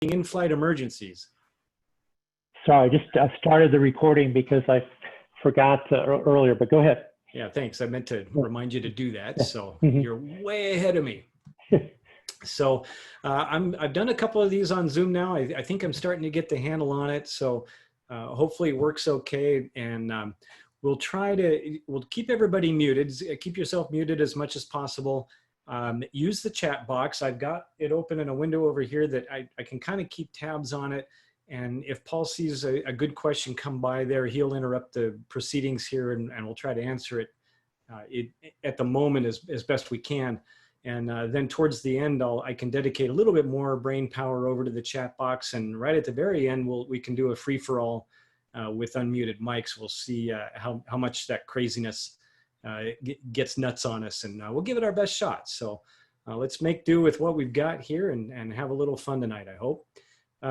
in-flight emergencies. Sorry, I just started the recording because I forgot earlier, but go ahead. Yeah, thanks. I meant to remind you to do that. So you're way ahead of me. So I've done a couple of these on Zoom now. I think I'm starting to get the handle on it. So hopefully it works okay. And we'll keep everybody muted. Keep yourself muted as much as possible. Use the chat box. I've got it open in a window over here that I can kind of keep tabs on it. And if Paul sees a good question come by there, he'll interrupt the proceedings here and we'll try to answer it, at the moment as best we can. And then towards the end, I can dedicate a little bit more brain power over to the chat box. And right at the very end, we can do a free-for-all with unmuted mics. We'll see how much that craziness gets nuts on us. And we'll give it our best shot. So let's make do with what we've got here and have a little fun tonight, I hope.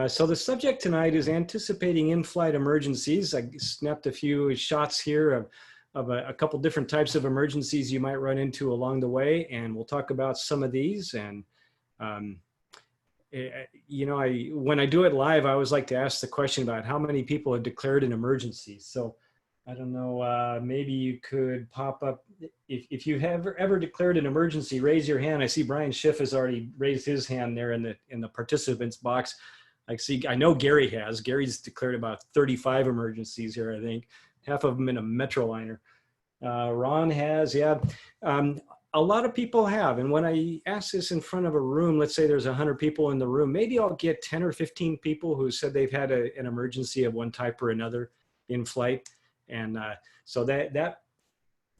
So the subject tonight is anticipating in-flight emergencies. I snapped a few shots here of a couple different types of emergencies you might run into along the way, and we'll talk about some of these. And you know, when I do it live, I always like to ask the question about how many people have declared an emergency. So I don't know, maybe you could pop up if you have ever declared an emergency. Raise your hand. I see Brian Schiff has already raised his hand there in the participants box. I know Gary has. Gary's declared about 35 emergencies here, I think. Half of them in a Metroliner. Ron has, yeah. A lot of people have. And when I ask this in front of a room, let's say there's 100 people in the room, maybe I'll get 10 or 15 people who said they've had an emergency of one type or another in flight. And so that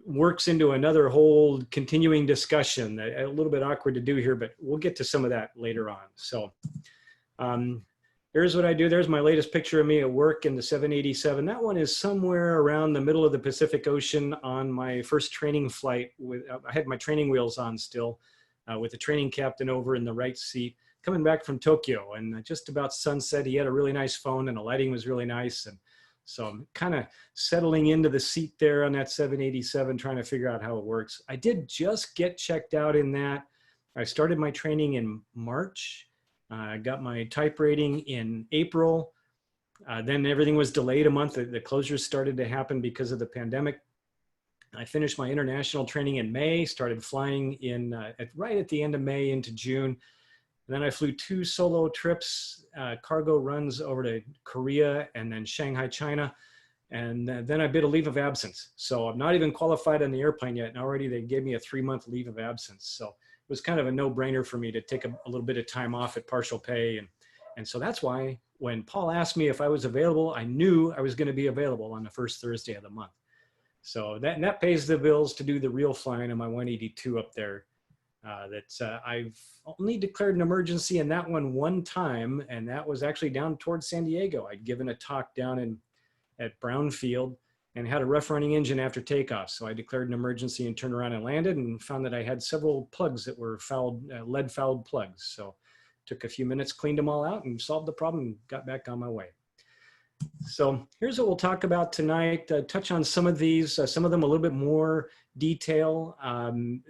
works into another whole continuing discussion. A little bit awkward to do here, but we'll get to some of that later on. So here's what I do. There's my latest picture of me at work in the 787. That one is somewhere around the middle of the Pacific Ocean on my first training flight. I had my training wheels on still with the training captain over in the right seat, coming back from Tokyo. And just about sunset, he had a really nice phone and the lighting was really nice. And so I'm kind of settling into the seat there on that 787, trying to figure out how it works. I did just get checked out in that. I started my training in March. I got my type rating in April. Then everything was delayed a month. The closures started to happen because of the pandemic. I finished my international training in May, started flying right at the end of May into June. And then I flew 2 solo trips, cargo runs over to Korea and then Shanghai, China. And then I bid a leave of absence. So I'm not even qualified on the airplane yet. And already they gave me a 3-month leave of absence. So it was kind of a no-brainer for me to take a little bit of time off at partial pay. And so that's why when Paul asked me if I was available, I knew I was going to be available on the first Thursday of the month. So that pays the bills to do the real flying on my 182 up there. I've only declared an emergency in that one time, and that was actually down towards San Diego. I'd given a talk down at Brownfield and had a rough running engine after takeoff. So I declared an emergency and turned around and landed and found that I had several plugs that were lead fouled plugs. So took a few minutes, cleaned them all out and solved the problem and got back on my way. So here's what we'll talk about tonight. Touch on some of these, some of them a little bit more detail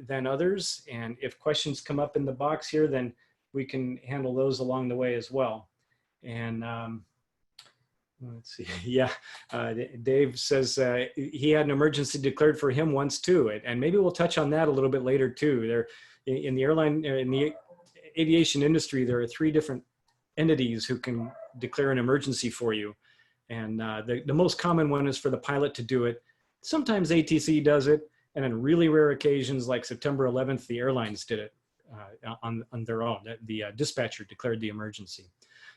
than others. And if questions come up in the box here, then we can handle those along the way as well. And let's see. Yeah, Dave says he had an emergency declared for him once too, and maybe we'll touch on that a little bit later too. There, in the aviation industry, there are 3 different entities who can declare an emergency for you, and the most common one is for the pilot to do it. Sometimes ATC does it, and on really rare occasions, like September 11th, the airlines did it on their own. The dispatcher declared the emergency.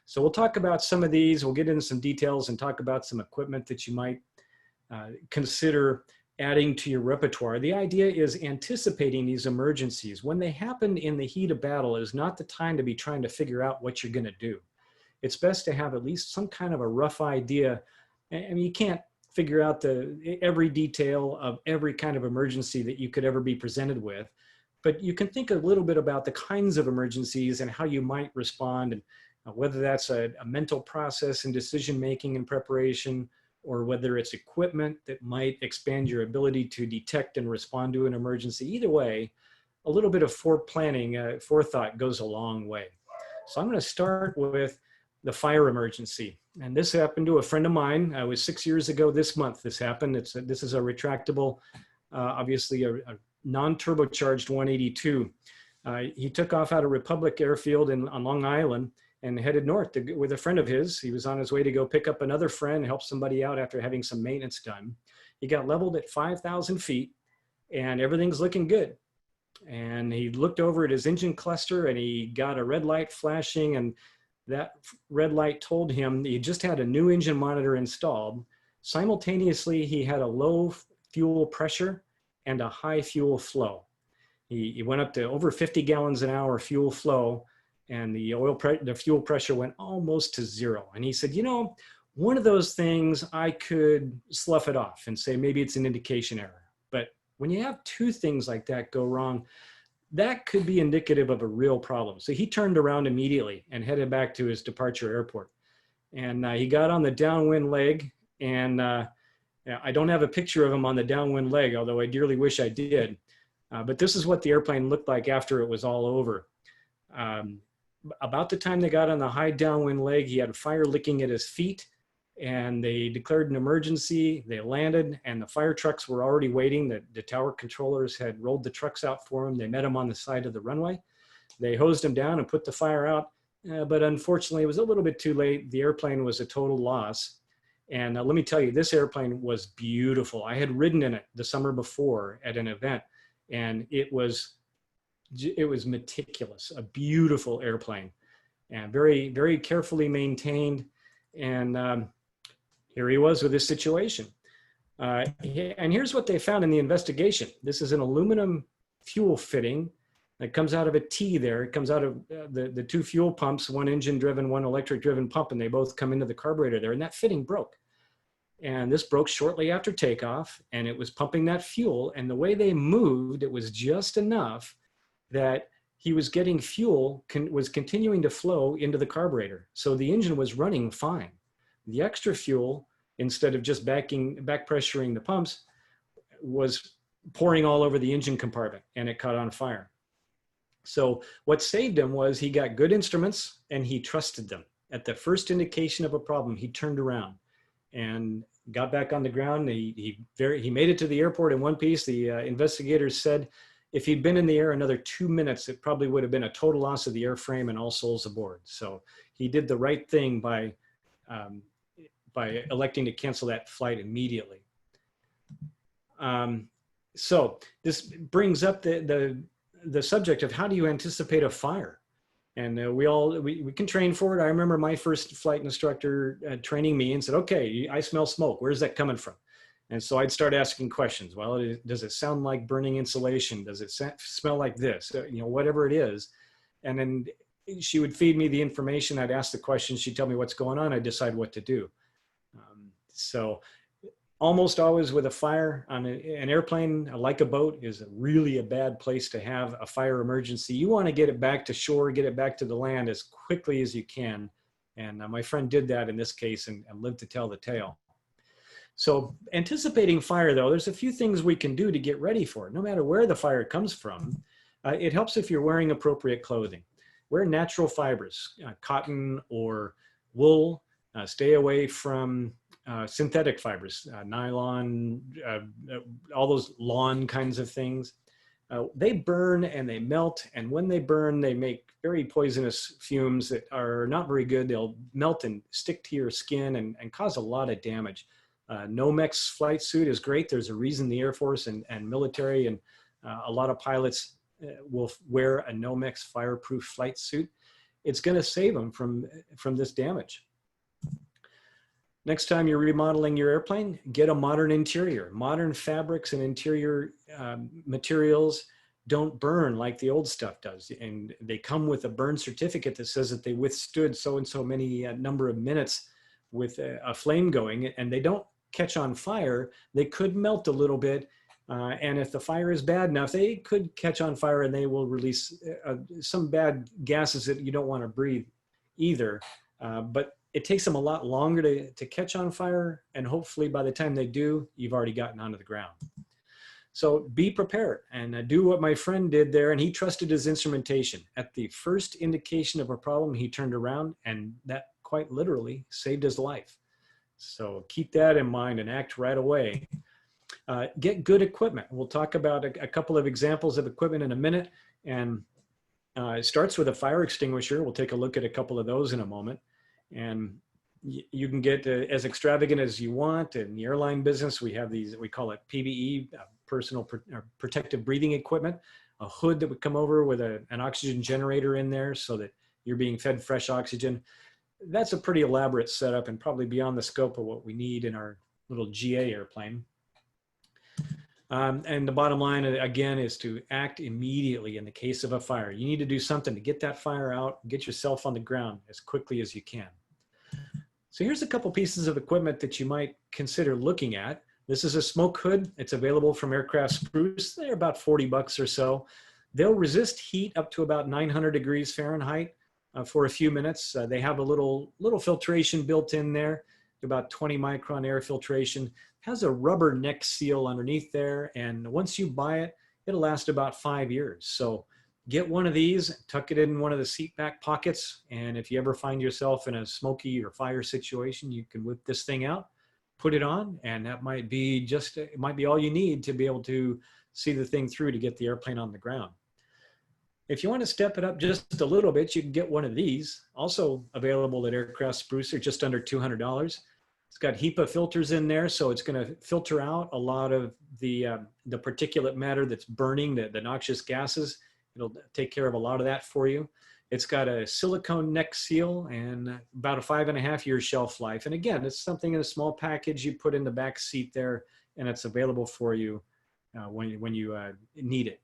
So we'll talk about some of these. We'll get into some details and talk about some equipment that you might consider adding to your repertoire. The idea is anticipating these emergencies. When they happen in the heat of battle is not the time to be trying to figure out what you're going to do. It's best to have at least some kind of a rough idea. I mean, you can't figure out every detail of every kind of emergency that you could ever be presented with, but you can think a little bit about the kinds of emergencies and how you might respond, and whether that's a mental process and decision-making and preparation, or whether it's equipment that might expand your ability to detect and respond to an emergency. Either way, a little bit of forethought goes a long way. So I'm going to start with the fire emergency. And this happened to a friend of mine. I was 6 years ago this month. This happened. This is a retractable, obviously a non-turbocharged 182. He took off out of Republic Airfield on Long Island and headed north with a friend of his. He was on his way to go pick up another friend, help somebody out after having some maintenance done. He got leveled at 5,000 feet and everything's looking good. And he looked over at his engine cluster and he got a red light flashing, and that red light told him he just had a new engine monitor installed. Simultaneously, he had a low fuel pressure and a high fuel flow. He went up to over 50 gallons an hour fuel flow, and the fuel pressure went almost to zero. And he said, you know, one of those things I could slough it off and say maybe it's an indication error. But when you have two things like that go wrong, that could be indicative of a real problem. So he turned around immediately and headed back to his departure airport. And he got on the downwind leg, and I don't have a picture of him on the downwind leg, although I dearly wish I did. But this is what the airplane looked like after it was all over. About the time they got on the high downwind leg, he had fire licking at his feet, and they declared an emergency. They landed, and the fire trucks were already waiting. The tower controllers had rolled the trucks out for him. They met him on the side of the runway. They hosed him down and put the fire out, but unfortunately, it was a little bit too late. The airplane was a total loss. And let me tell you, this airplane was beautiful. I had ridden in it the summer before at an event, and it was meticulous, a beautiful airplane, and very, very carefully maintained. And here he was with this situation. And here's what they found in the investigation. This is an aluminum fuel fitting that comes out of a T there. It comes out of the two fuel pumps, one engine driven, one electric driven pump, and they both come into the carburetor there, and that fitting broke. And this broke shortly after takeoff, and it was pumping that fuel. And the way they moved, it was just enough that he was getting fuel, was continuing to flow into the carburetor. So the engine was running fine. The extra fuel, instead of just back pressuring the pumps, was pouring all over the engine compartment, and it caught on fire. So what saved him was he got good instruments and he trusted them. At the first indication of a problem, he turned around and got back on the ground. He made it to the airport in one piece. The investigators said if he'd been in the air another 2 minutes, it probably would have been a total loss of the airframe and all souls aboard. So he did the right thing by electing to cancel that flight immediately. So this brings up the subject of how do you anticipate a fire? And we can train for it. I remember my first flight instructor training me and said, okay, I smell smoke. Where's that coming from? And so I'd start asking questions. Well, does it sound like burning insulation? Does it smell like this? Whatever it is. And then she would feed me the information. I'd ask the questions. She'd tell me what's going on. I'd decide what to do. So almost always with a fire on an airplane, like a boat, is really a bad place to have a fire emergency. You want to get it back to shore, get it back to the land as quickly as you can. And my friend did that in this case and lived to tell the tale. So anticipating fire, though, there's a few things we can do to get ready for it. No matter where the fire comes from, it helps if you're wearing appropriate clothing. Wear natural fibers, cotton or wool. Stay away from synthetic fibers, nylon, all those lawn kinds of things. They burn and they melt, and when they burn, they make very poisonous fumes that are not very good. They'll melt and stick to your skin and cause a lot of damage. Nomex flight suit is great. There's a reason the Air Force and military and a lot of pilots will wear a Nomex fireproof flight suit. It's going to save them from this damage. Next time you're remodeling your airplane, get a modern interior. Modern fabrics and interior materials don't burn like the old stuff does. And they come with a burn certificate that says that they withstood so and so many number of minutes with a flame going, and they don't catch on fire. They could melt a little bit. And if the fire is bad enough, they could catch on fire and they will release some bad gases that you don't want to breathe either. But it takes them a lot longer to catch on fire, and hopefully by the time they do, you've already gotten onto the ground. So be prepared and do what my friend did there, and he trusted his instrumentation. At the first indication of a problem, he turned around, and that quite literally saved his life. So keep that in mind and act right away. Get good equipment. We'll talk about a couple of examples of equipment in a minute. And it starts with a fire extinguisher. We'll take a look at a couple of those in a moment. And you can get as extravagant as you want. In the airline business, we have these, we call it PBE, personal protective breathing equipment, a hood that would come over with an oxygen generator in there so that you're being fed fresh oxygen. That's a pretty elaborate setup and probably beyond the scope of what we need in our little GA airplane. And the bottom line, again, is to act immediately in the case of a fire. You need to do something to get that fire out, get yourself on the ground as quickly as you can. So here's a couple pieces of equipment that you might consider looking at. This is a smoke hood. It's available from Aircraft Spruce. They're about 40 bucks or so. They'll resist heat up to about 900 degrees Fahrenheit for a few minutes. They have a little filtration built in there, about 20 micron air filtration. Has a rubber neck seal underneath there, and once you buy it, it'll last about 5 years. So get one of these, tuck it in one of the seat back pockets, and if you ever find yourself in a smoky or fire situation, you can whip this thing out, put it on, and that might be it might be all you need to be able to see the thing through to get the airplane on the ground. If you want to step it up just a little bit, you can get one of these, also available at Aircraft Spruce, just under $200. It's got HEPA filters in there, so it's going to filter out a lot of the particulate matter that's burning, the noxious gases. It'll take care of a lot of that for you. It's got a silicone neck seal and about a 5.5-year shelf life. And again, it's something in a small package you put in the back seat there, and it's available for you when you need it.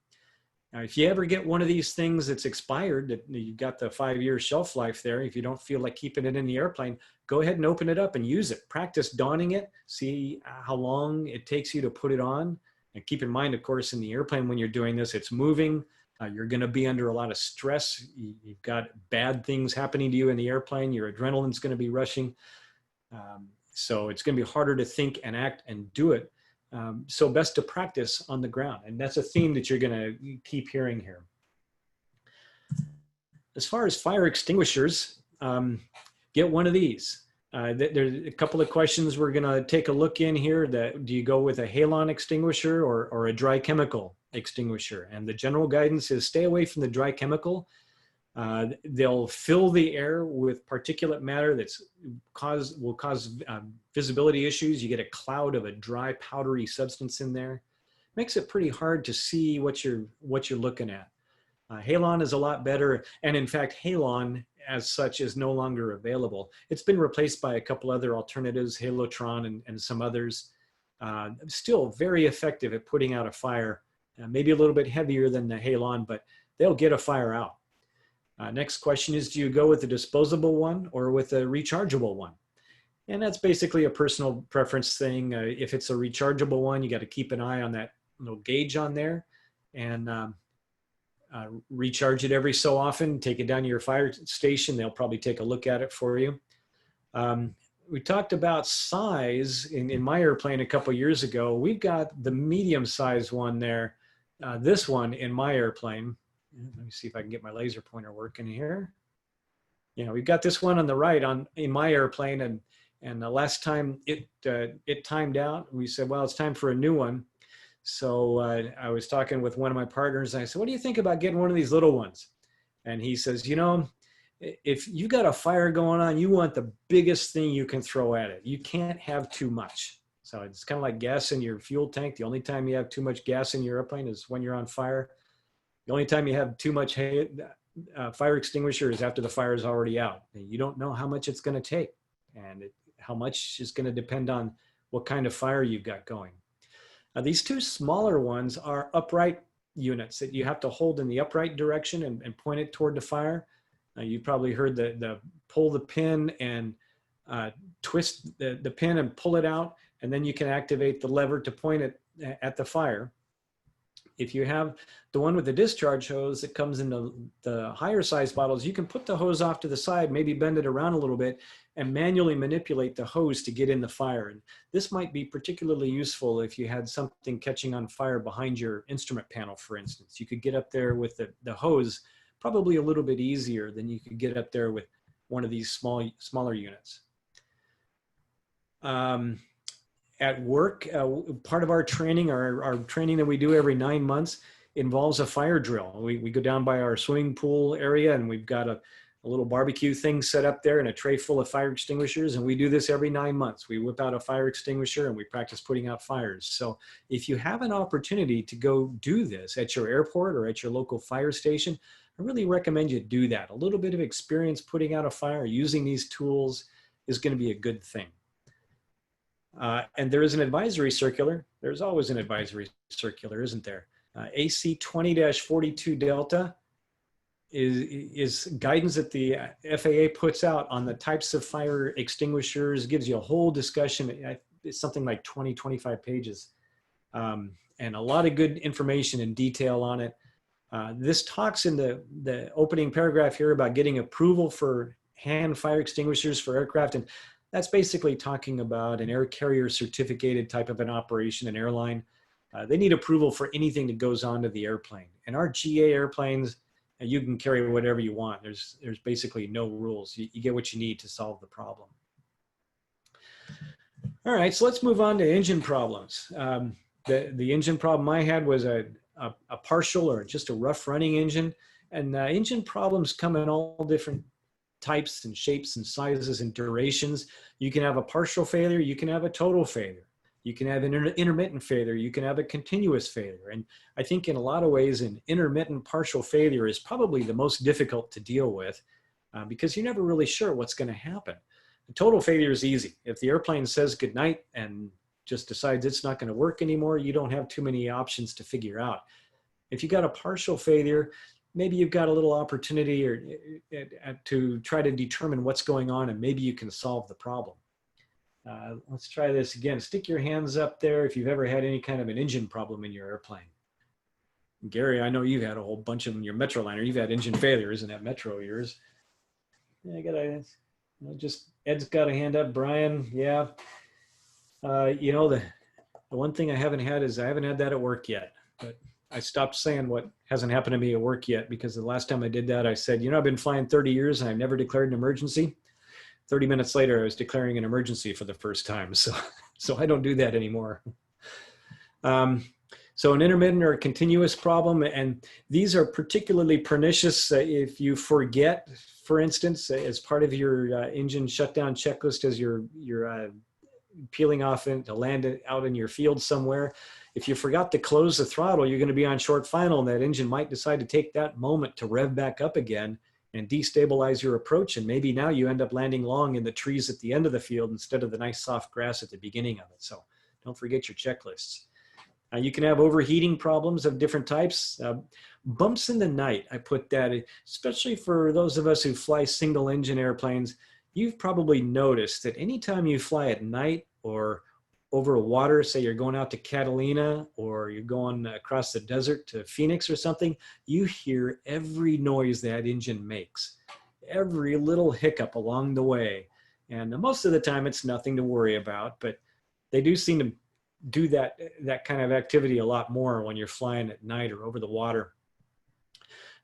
Now, if you ever get one of these things that's expired, that you've got the 5-year shelf life there, if you don't feel like keeping it in the airplane, go ahead and open it up and use it. Practice donning it, see how long it takes you to put it on. And keep in mind, of course, in the airplane when you're doing this, it's moving. You're going to be under a lot of stress. You've got bad things happening to you in the airplane. Your adrenaline's going to be rushing. So it's going to be harder to think and act and do it. So best to practice on the ground. And that's a theme that you're going to keep hearing here. As far as fire extinguishers, get one of these. There's a couple of questions we're going to take a look in here. Do you go with a halon extinguisher or a dry chemical extinguisher? And the general guidance is stay away from the dry chemical. They'll fill the air with particulate matter will cause visibility issues. You get a cloud of a dry, powdery substance in there. Makes it pretty hard to see what you're looking at. Halon is a lot better, and in fact, halon as such is no longer available. It's been replaced by a couple other alternatives, Halotron and some others. Still very effective at putting out a fire. Maybe a little bit heavier than the halon, but they'll get a fire out. Next question is, do you go with a disposable one or with a rechargeable one? And that's basically a personal preference thing. If it's a rechargeable one, you got to keep an eye on that little gauge on there and recharge it every so often. Take it down to your fire station. They'll probably take a look at it for you. We talked about size in my airplane a couple years ago. We've got the medium size one there. This one in my airplane. Let me see if I can get my laser pointer working here. We've got this one on the right in my airplane, and the last time it timed out, we said, well, it's time for a new one. So I was talking with one of my partners, and I said, what do you think about getting one of these little ones? And he says, if you got a fire going on, you want the biggest thing you can throw at it. You can't have too much. So it's kind of like gas in your fuel tank. The only time you have too much gas in your airplane is when you're on fire. The only time you have too much fire extinguisher is after the fire is already out. And you don't know how much it's going to take, and how much is going to depend on what kind of fire you've got going. These two smaller ones are upright units that you have to hold in the upright direction and point it toward the fire. You probably heard the pull the pin and twist the pin and pull it out, and then you can activate the lever to point it at the fire. If you have the one with the discharge hose that comes in the higher size bottles, you can put the hose off to the side, maybe bend it around a little bit, and manually manipulate the hose to get in the fire. And this might be particularly useful if you had something catching on fire behind your instrument panel, for instance. You could get up there with the hose probably a little bit easier than you could get up there with one of these smaller units. At work, part of our training, our training that we do every 9 months involves a fire drill. We go down by our swimming pool area, and we've got a little barbecue thing set up there and a tray full of fire extinguishers. And we do this every 9 months. We whip out a fire extinguisher and we practice putting out fires. So if you have an opportunity to go do this at your airport or at your local fire station, I really recommend you do that. A little bit of experience putting out a fire using these tools is going to be a good thing. And there is an advisory circular. There's always an advisory circular, isn't there? AC 20-42 Delta is guidance that the FAA puts out on the types of fire extinguishers, gives you a whole discussion. It's something like 20, 25 pages, and a lot of good information and detail on it. This talks in the opening paragraph here about getting approval for hand fire extinguishers for aircraft, and that's basically talking about an air carrier certificated type of an operation, an airline. They need approval for anything that goes onto the airplane. And our GA airplanes, you can carry whatever you want. There's basically no rules. You get what you need to solve the problem. All right, so let's move on to engine problems. The engine problem I had was a partial or just a rough running engine. And engine problems come in all different types and shapes and sizes and durations. You can have a partial failure, you can have a total failure. You can have an intermittent failure, you can have a continuous failure. And I think in a lot of ways, an intermittent partial failure is probably the most difficult to deal with because you're never really sure what's going to happen. A total failure is easy. If the airplane says goodnight and just decides it's not going to work anymore, you don't have too many options to figure out. If you got a partial failure, maybe you've got a little opportunity to try to determine what's going on, and maybe you can solve the problem. Let's try this again. Stick your hands up there if you've ever had any kind of an engine problem in your airplane. Gary, I know you've had a whole bunch of them in your Metroliner. You've had engine failure, isn't that Metro yours? Yeah, Ed's got a hand up. Brian, yeah. You know, the one thing I haven't had is I haven't had that at work yet, but I stopped saying what hasn't happened to me at work yet, because the last time I did that, I said, you know, I've been flying 30 years and I've never declared an emergency. 30 minutes later, I was declaring an emergency for the first time. So I don't do that anymore. So an intermittent or a continuous problem, and these are particularly pernicious if you forget, for instance, as part of your engine shutdown checklist as you're peeling off to land out in your field somewhere. If you forgot to close the throttle, you're going to be on short final, and that engine might decide to take that moment to rev back up again and destabilize your approach. And maybe now you end up landing long in the trees at the end of the field instead of the nice soft grass at the beginning of it. So don't forget your checklists. You can have overheating problems of different types. Bumps in the night, I put that, especially for those of us who fly single engine airplanes. You've probably noticed that anytime you fly at night or over water, say you're going out to Catalina or you're going across the desert to Phoenix or something, you hear every noise that engine makes, every little hiccup along the way. And most of the time it's nothing to worry about, but they do seem to do that kind of activity a lot more when you're flying at night or over the water.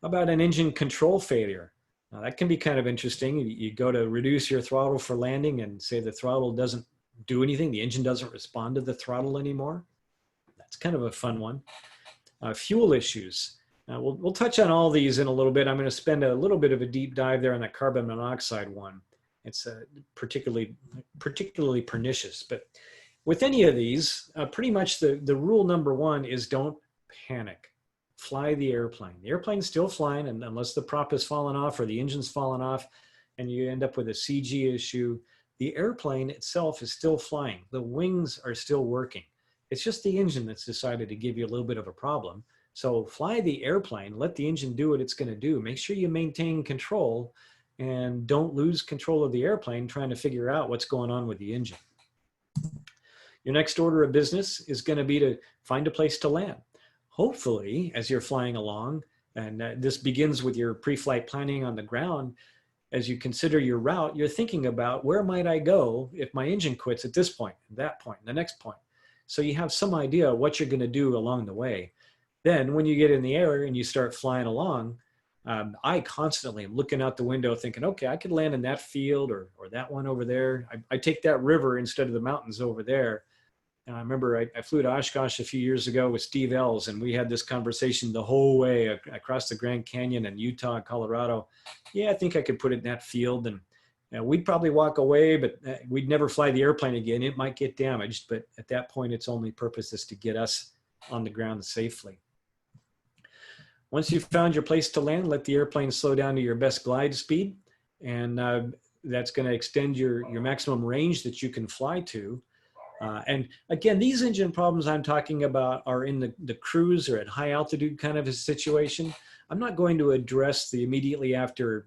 How about an engine control failure? Now, that can be kind of interesting. You go to reduce your throttle for landing and say the throttle doesn't do anything. The engine doesn't respond to the throttle anymore. That's kind of a fun one. Fuel issues. We'll touch on all these in a little bit. I'm going to spend a little bit of a deep dive there on that carbon monoxide one. It's particularly pernicious. But with any of these, pretty much the rule number one is don't panic. Fly the airplane. The airplane's still flying, and unless the prop has fallen off or the engine's fallen off and you end up with a CG issue, the airplane itself is still flying. The wings are still working. It's just the engine that's decided to give you a little bit of a problem. So fly the airplane, let the engine do what it's going to do. Make sure you maintain control and don't lose control of the airplane trying to figure out what's going on with the engine. Your next order of business is going to be to find a place to land. Hopefully, as you're flying along, and this begins with your pre-flight planning on the ground, as you consider your route, you're thinking about where might I go if my engine quits at this point, that point, the next point. So you have some idea of what you're going to do along the way. Then when you get in the air and you start flying along, I constantly am looking out the window thinking, okay, I could land in that field or that one over there. I take that river instead of the mountains over there. And I remember I flew to Oshkosh a few years ago with Steve Ells, and we had this conversation the whole way across the Grand Canyon and Utah and Colorado. Yeah, I think I could put it in that field. And we'd probably walk away, but we'd never fly the airplane again. It might get damaged, but at that point, its only purpose is to get us on the ground safely. Once you've found your place to land, let the airplane slow down to your best glide speed. And that's going to extend your maximum range that you can fly to. And again, these engine problems I'm talking about are in the cruise or at high altitude kind of a situation. I'm not going to address the immediately after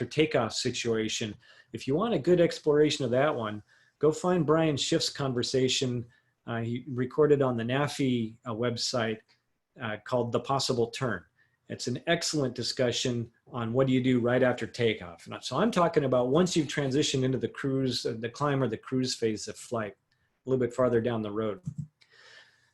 takeoff situation. If you want a good exploration of that one, go find Brian Schiff's conversation. He recorded on the NAFI website called The Possible Turn. It's an excellent discussion on what do you do right after takeoff. So I'm talking about once you've transitioned into the cruise, the climb or the cruise phase of flight, a little bit farther down the road.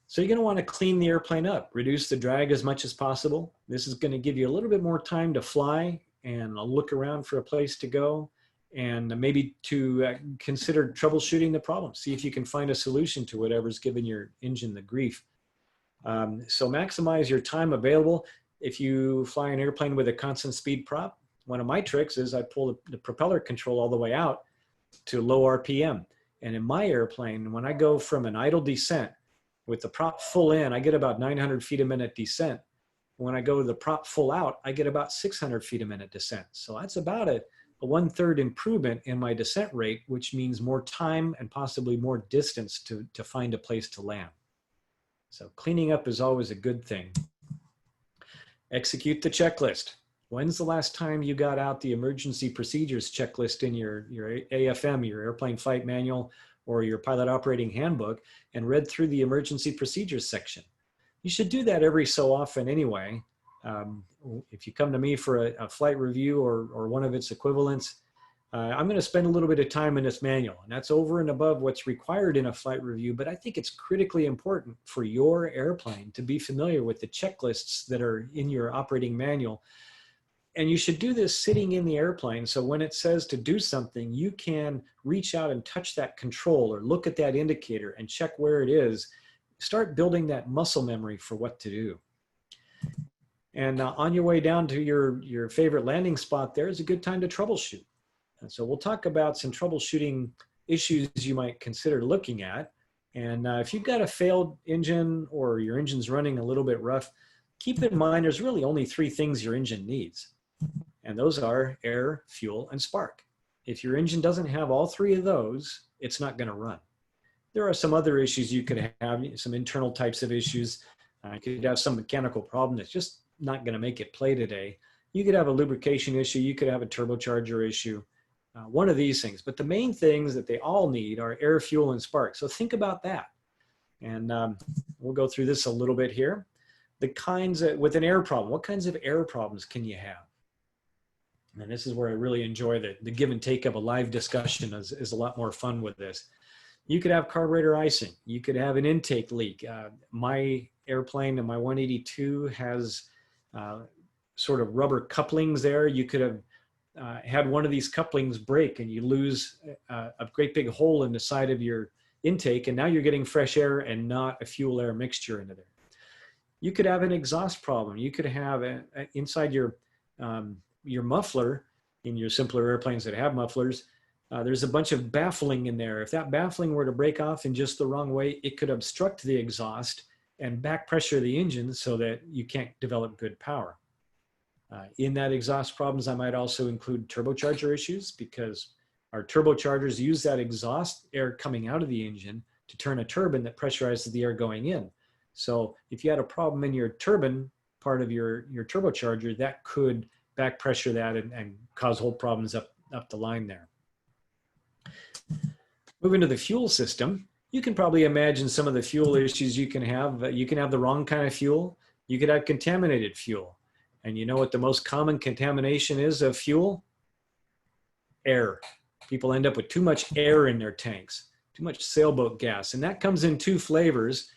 So you're going to want to clean the airplane up, reduce the drag as much as possible. This is going to give you a little bit more time to fly and look around for a place to go, and maybe to consider troubleshooting the problem. See if you can find a solution to whatever's giving your engine the grief. So maximize your time available. If you fly an airplane with a constant speed prop, one of my tricks is I pull the propeller control all the way out to low RPM. And in my airplane, when I go from an idle descent with the prop full in, I get about 900 feet a minute descent. When I go to the prop full out, I get about 600 feet a minute descent. So that's about a 1/3 improvement in my descent rate, which means more time and possibly more distance to find a place to land. So cleaning up is always a good thing. Execute the checklist. When's the last time you got out the emergency procedures checklist in your AFM, your airplane flight manual, or your pilot operating handbook, and read through the emergency procedures section? You should do that every so often anyway. If you come to me for a flight review or one of its equivalents, I'm going to spend a little bit of time in this manual, and that's over and above what's required in a flight review, but I think it's critically important for your airplane to be familiar with the checklists that are in your operating manual. And you should do this sitting in the airplane, so when it says to do something, you can reach out and touch that control or look at that indicator and check where it is. Start building that muscle memory for what to do. And on your way down to your favorite landing spot, there is a good time to troubleshoot. And so we'll talk about some troubleshooting issues you might consider looking at. And if you've got a failed engine or your engine's running a little bit rough, keep in mind there's really only 3 things your engine needs. And those are air, fuel, and spark. If your engine doesn't have all 3 of those, it's not going to run. There are some other issues you could have, some internal types of issues. You could have some mechanical problem that's just not going to make it play today. You could have a lubrication issue. You could have a turbocharger issue. One of these things. But the main things that they all need are air, fuel, and spark. So think about that. And we'll go through this a little bit here. The kinds of, with an air problem, what kinds of air problems can you have? And this is where I really enjoy the give and take of a live discussion is a lot more fun with this. You could have carburetor icing. You could have an intake leak. My airplane and my 182 has sort of rubber couplings there. You could have had one of these couplings break and you lose a great big hole in the side of your intake, and now you're getting fresh air and not a fuel air mixture into there. You could have an exhaust problem. You could have inside your muffler, in your simpler airplanes that have mufflers, there's a bunch of baffling in there. If that baffling were to break off in just the wrong way, it could obstruct the exhaust and back pressure the engine so that you can't develop good power. In that exhaust problems, I might also include turbocharger issues, because our turbochargers use that exhaust air coming out of the engine to turn a turbine that pressurizes the air going in. So if you had a problem in your turbine part of your turbocharger, that could back pressure that and cause whole problems up the line there. Moving to the fuel system, you can probably imagine some of the fuel issues you can have. You can have the wrong kind of fuel. You could have contaminated fuel. And you know what the most common contamination is of fuel? Air. People end up with too much air in their tanks, too much sailboat gas. And that comes in 2 flavors.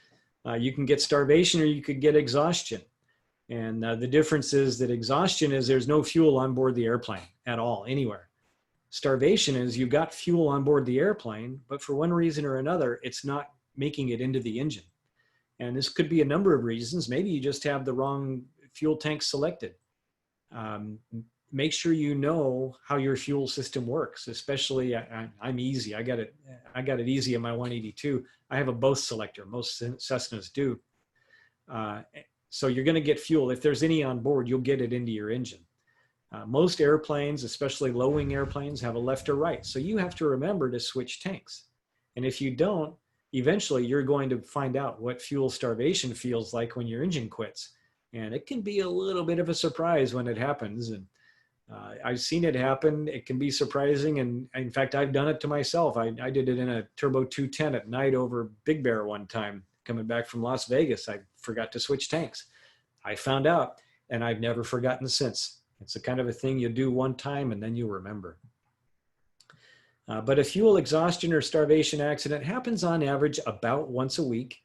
You can get starvation or you could get exhaustion. And the difference is that exhaustion is there's no fuel on board the airplane at all, anywhere. Starvation is you got fuel on board the airplane, but for one reason or another, it's not making it into the engine. And this could be a number of reasons. Maybe you just have the wrong fuel tank selected. Make sure you know how your fuel system works, especially I'm easy. I got it easy in my 182. I have a both selector. Most Cessnas do. So you're going to get fuel. If there's any on board, you'll get it into your engine. Most airplanes, especially low-wing airplanes, have a left or right. So you have to remember to switch tanks. And if you don't, eventually you're going to find out what fuel starvation feels like when your engine quits. And it can be a little bit of a surprise when it happens. And I've seen it happen. It can be surprising. And in fact, I've done it to myself. I did it in a Turbo 210 at night over Big Bear one time. Coming back from Las Vegas, I forgot to switch tanks. I found out, and I've never forgotten since. It's the kind of a thing you do one time and then you remember. But a fuel exhaustion or starvation accident happens on average about once a week.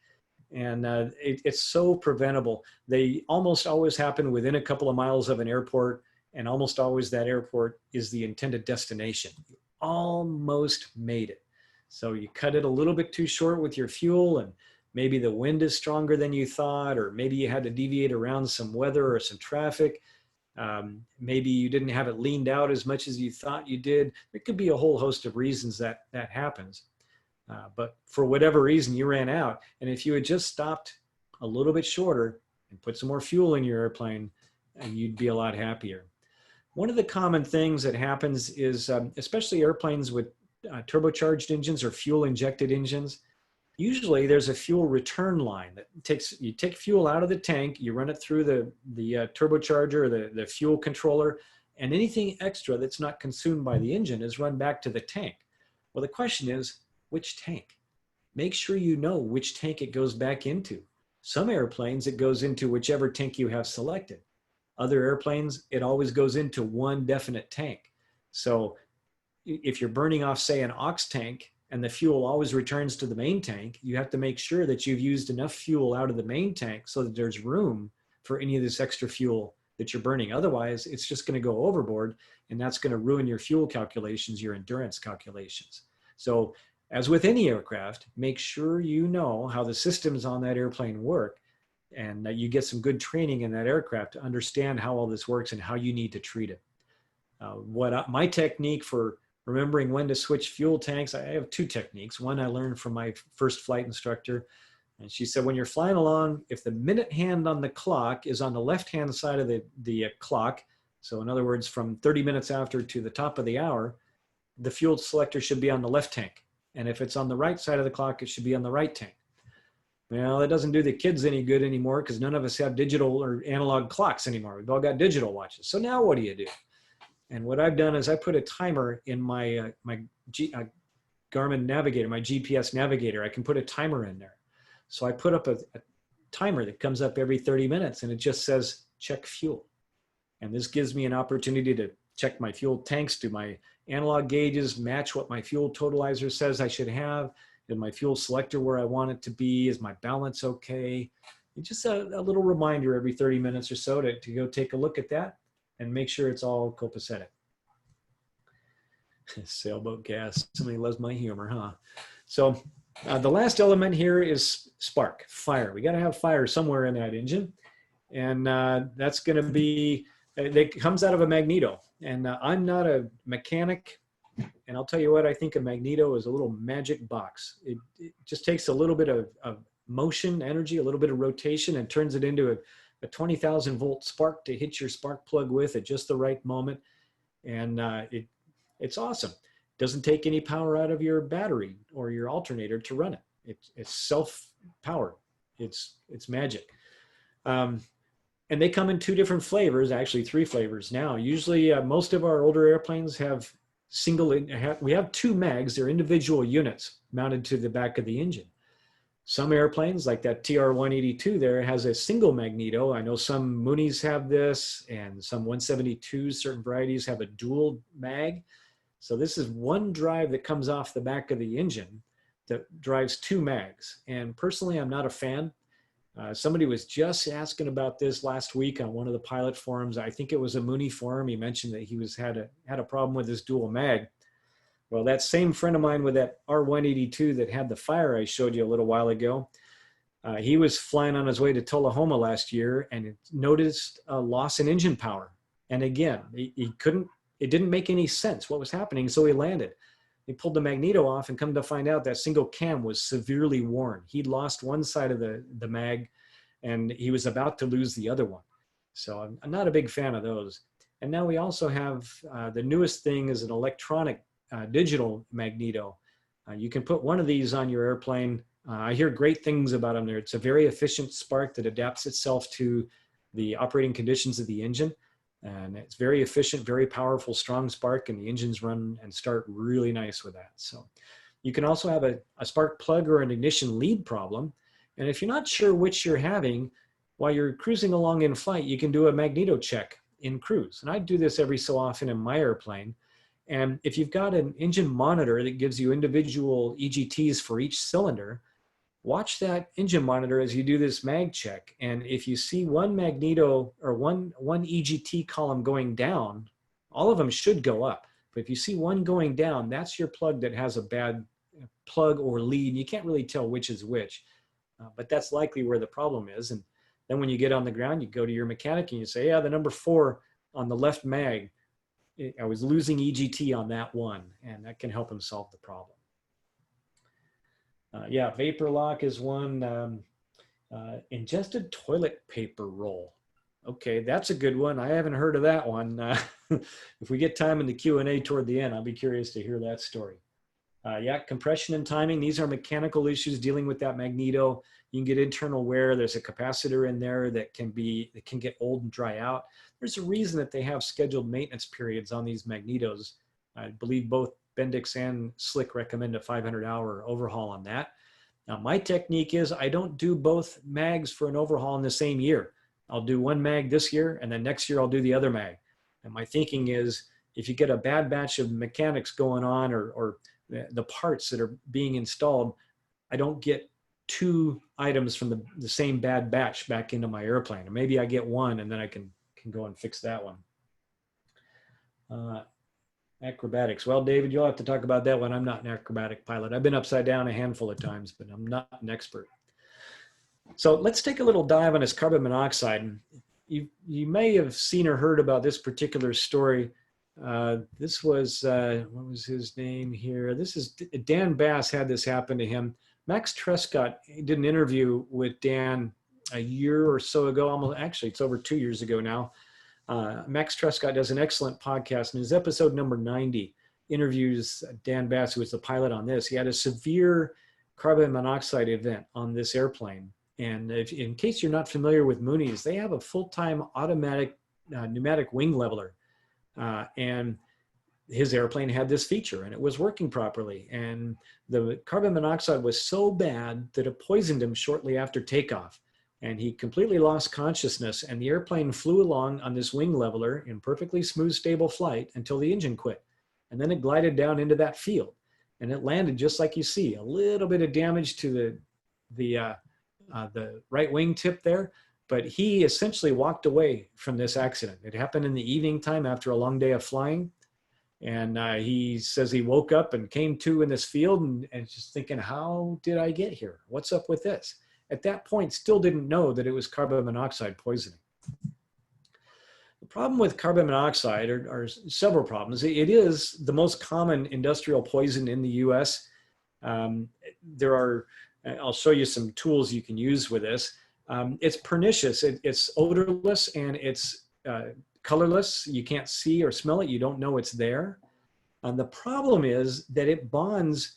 And it's so preventable. They almost always happen within a couple of miles of an airport, and almost always that airport is the intended destination. You almost made it. So you cut it a little bit too short with your fuel, and maybe the wind is stronger than you thought, or maybe you had to deviate around some weather or some traffic. Maybe you didn't have it leaned out as much as you thought you did. There could be a whole host of reasons that happens. But for whatever reason, you ran out. And if you had just stopped a little bit shorter and put some more fuel in your airplane, you'd be a lot happier. One of the common things that happens is, especially airplanes with turbocharged engines or fuel injected engines, usually there's a fuel return line that you take fuel out of the tank, you run it through the turbocharger or the fuel controller, and anything extra that's not consumed by the engine is run back to the tank. Well, the question is, which tank? Make sure you know which tank it goes back into. Some airplanes, it goes into whichever tank you have selected. Other airplanes, it always goes into one definite tank. So if you're burning off, say, an aux tank, and the fuel always returns to the main tank, you have to make sure that you've used enough fuel out of the main tank so that there's room for any of this extra fuel that you're burning. Otherwise, it's just going to go overboard, and that's going to ruin your fuel calculations, your endurance calculations. So as with any aircraft, make sure you know how the systems on that airplane work, and that you get some good training in that aircraft to understand how all this works and how you need to treat it. My technique for remembering when to switch fuel tanks, I have two techniques. One I learned from my first flight instructor, and she said, when you're flying along, if the minute hand on the clock is on the left-hand side of the clock, so in other words, from 30 minutes after to the top of the hour, the fuel selector should be on the left tank. And if it's on the right side of the clock, it should be on the right tank. Well, that doesn't do the kids any good anymore because none of us have digital or analog clocks anymore. We've all got digital watches. So now what do you do? And what I've done is I put a timer in my Garmin Navigator, my GPS Navigator. I can put a timer in there. So I put up a timer that comes up every 30 minutes, and it just says, check fuel. And this gives me an opportunity to check my fuel tanks, do my analog gauges, match what my fuel totalizer says I should have, is my fuel selector where I want it to be, is my balance okay? It's just a little reminder every 30 minutes or so to go take a look at that and make sure it's all copacetic. Sailboat gas, somebody loves my humor, huh? So the last element here is spark, fire. We gotta have fire somewhere in that engine. And that's gonna be, it comes out of a magneto. And I'm not a mechanic, and I'll tell you what, I think a magneto is a little magic box. It just takes a little bit of motion, energy, a little bit of rotation, and turns it into a 20,000 volt spark to hit your spark plug with at just the right moment. And it's awesome. It doesn't take any power out of your battery or your alternator to run it. It's self-powered. It's magic. And they come in two different flavors, actually three flavors now. Usually most of our older airplanes have we have two mags. They're individual units mounted to the back of the engine. Some airplanes, like that TR-182 there, has a single magneto. I know some Moonies have this, and some 172s, certain varieties have a dual mag. So this is one drive that comes off the back of the engine that drives two mags. And personally, I'm not a fan. Somebody was just asking about this last week on one of the pilot forums. I think it was a Mooney forum. He mentioned that he had a problem with his dual mag. Well, that same friend of mine with that R182 that had the fire I showed you a little while ago, he was flying on his way to Tullahoma last year and noticed a loss in engine power. And again, it didn't make any sense what was happening, so he landed. He pulled the magneto off and come to find out that single cam was severely worn. He'd lost one side of the mag and he was about to lose the other one. So I'm not a big fan of those. And now we also have the newest thing is an electronic digital magneto. You can put one of these on your airplane. I hear great things about them there. It's a very efficient spark that adapts itself to the operating conditions of the engine. And it's very efficient, very powerful, strong spark, and the engines run and start really nice with that. So you can also have a spark plug or an ignition lead problem. And if you're not sure which you're having, while you're cruising along in flight, you can do a magneto check in cruise. And I do this every so often in my airplane. And if you've got an engine monitor that gives you individual EGTs for each cylinder, watch that engine monitor as you do this mag check. And if you see one magneto or one EGT column going down, all of them should go up. But if you see one going down, that's your plug that has a bad plug or lead. You can't really tell which is which, but that's likely where the problem is. And then when you get on the ground, you go to your mechanic and you say, yeah, the number 4 on the left mag, I was losing EGT on that one, and that can help him solve the problem. Yeah, vapor lock is one. Ingested toilet paper roll. Okay, that's a good one. I haven't heard of that one. If we get time in the Q&A toward the end, I'll be curious to hear that story. Yeah, compression and timing. These are mechanical issues dealing with that magneto. You can get internal wear. There's a capacitor in there that can get old and dry out. There's a reason that they have scheduled maintenance periods on these magnetos. I believe both Bendix and Slick recommend a 500-hour overhaul on that. Now, my technique is I don't do both mags for an overhaul in the same year. I'll do one mag this year, and then next year I'll do the other mag. And my thinking is if you get a bad batch of mechanics going on or the parts that are being installed, I don't get 2 items from the same bad batch back into my airplane. Or maybe I get one and then I can go and fix that one. Acrobatics. Well, David, you'll have to talk about that one. I'm not an acrobatic pilot. I've been upside down a handful of times, but I'm not an expert. So let's take a little dive on this carbon monoxide. You may have seen or heard about this particular story. This was, what was his name here? This is Dan Bass had this happen to him. Max Trescott did an interview with Dan a year or so ago, almost, actually it's over 2 years ago now. Max Trescott does an excellent podcast, and his episode number 90 interviews Dan Bass, who was the pilot on this. He had a severe carbon monoxide event on this airplane. And in case you're not familiar with Mooney's, they have a full-time automatic pneumatic wing leveler. And his airplane had this feature and it was working properly. And the carbon monoxide was so bad that it poisoned him shortly after takeoff. And he completely lost consciousness, and the airplane flew along on this wing leveler in perfectly smooth, stable flight until the engine quit. And then it glided down into that field and it landed just like you see, a little bit of damage to the right wing tip there, but he essentially walked away from this accident. It happened in the evening time after a long day of flying. And he says he woke up and came to in this field and just thinking, how did I get here? What's up with this? At that point, still didn't know that it was carbon monoxide poisoning. The problem with carbon monoxide are several problems. It is the most common industrial poison in the US. I'll show you some tools you can use with this. It's pernicious, it's odorless, and it's colorless. You can't see or smell it. You don't know it's there. And the problem is that it bonds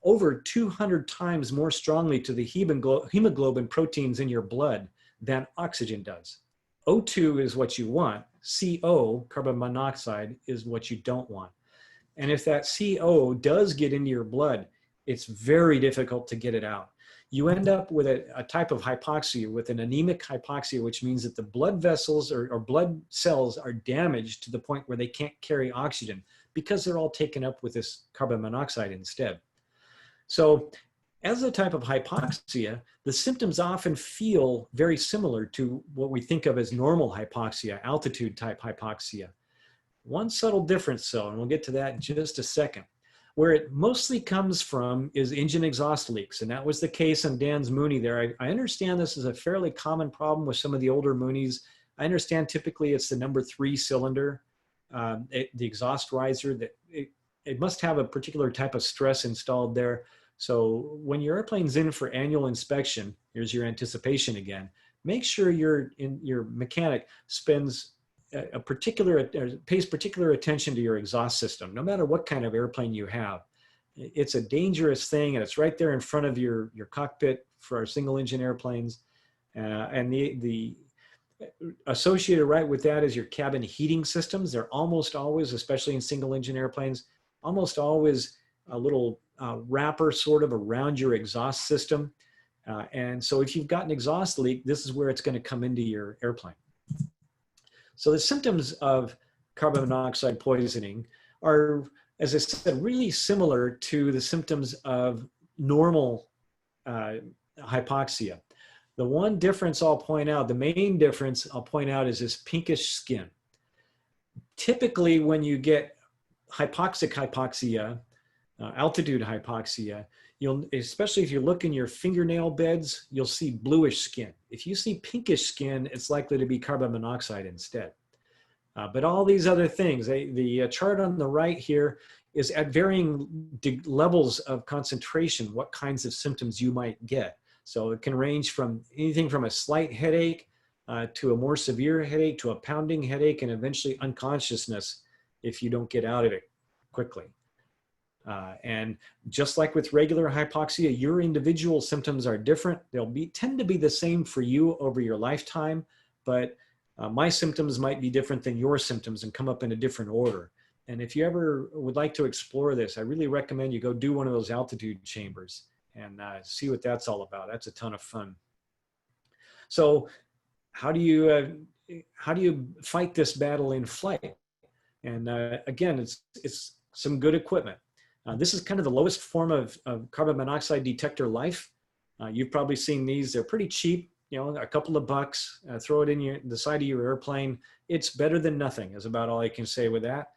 over 200 times more strongly to the hemoglobin proteins in your blood than oxygen does. O2 is what you want. CO, carbon monoxide, is what you don't want. And if that CO does get into your blood, it's very difficult to get it out. You end up with a type of hypoxia, with an anemic hypoxia, which means that the blood vessels or blood cells are damaged to the point where they can't carry oxygen because they're all taken up with this carbon monoxide instead. So as a type of hypoxia, the symptoms often feel very similar to what we think of as normal hypoxia, altitude type hypoxia. One subtle difference though, and we'll get to that in just a second. Where it mostly comes from is engine exhaust leaks. And that was the case on Dan's Mooney there. I understand this is a fairly common problem with some of the older Moonies. I understand typically it's the number 3 cylinder, the exhaust riser, that it must have a particular type of stress installed there. So when your airplane's in for annual inspection, here's your anticipation again, make sure your mechanic pays particular attention to your exhaust system, no matter what kind of airplane you have. It's a dangerous thing, and it's right there in front of your cockpit for our single engine airplanes. And the associated right with that is your cabin heating systems. They're almost always, especially in single engine airplanes, almost always a little wrapper sort of around your exhaust system. And so if you've got an exhaust leak, this is where it's going to come into your airplane. So the symptoms of carbon monoxide poisoning are, as I said, really similar to the symptoms of normal hypoxia. The one difference I'll point out, the main difference I'll point out, is this pinkish skin. Typically when you get hypoxic hypoxia, altitude hypoxia, especially if you look in your fingernail beds, you'll see bluish skin. If you see pinkish skin, it's likely to be carbon monoxide instead. But all these other things, the chart on the right here is at varying levels of concentration, what kinds of symptoms you might get. So it can range from anything from a slight headache to a more severe headache to a pounding headache and eventually unconsciousness if you don't get out of it quickly. And just like with regular hypoxia, your individual symptoms are different. They'll tend to be the same for you over your lifetime, but my symptoms might be different than your symptoms and come up in a different order. And if you ever would like to explore this, I really recommend you go do one of those altitude chambers and see what that's all about. That's a ton of fun. So how do you fight this battle in flight? And again, it's some good equipment. This is kind of the lowest form of carbon monoxide detector life. You've probably seen these. They're pretty cheap, a couple of bucks. Throw it in the side of your airplane. It's better than nothing is about all I can say with that.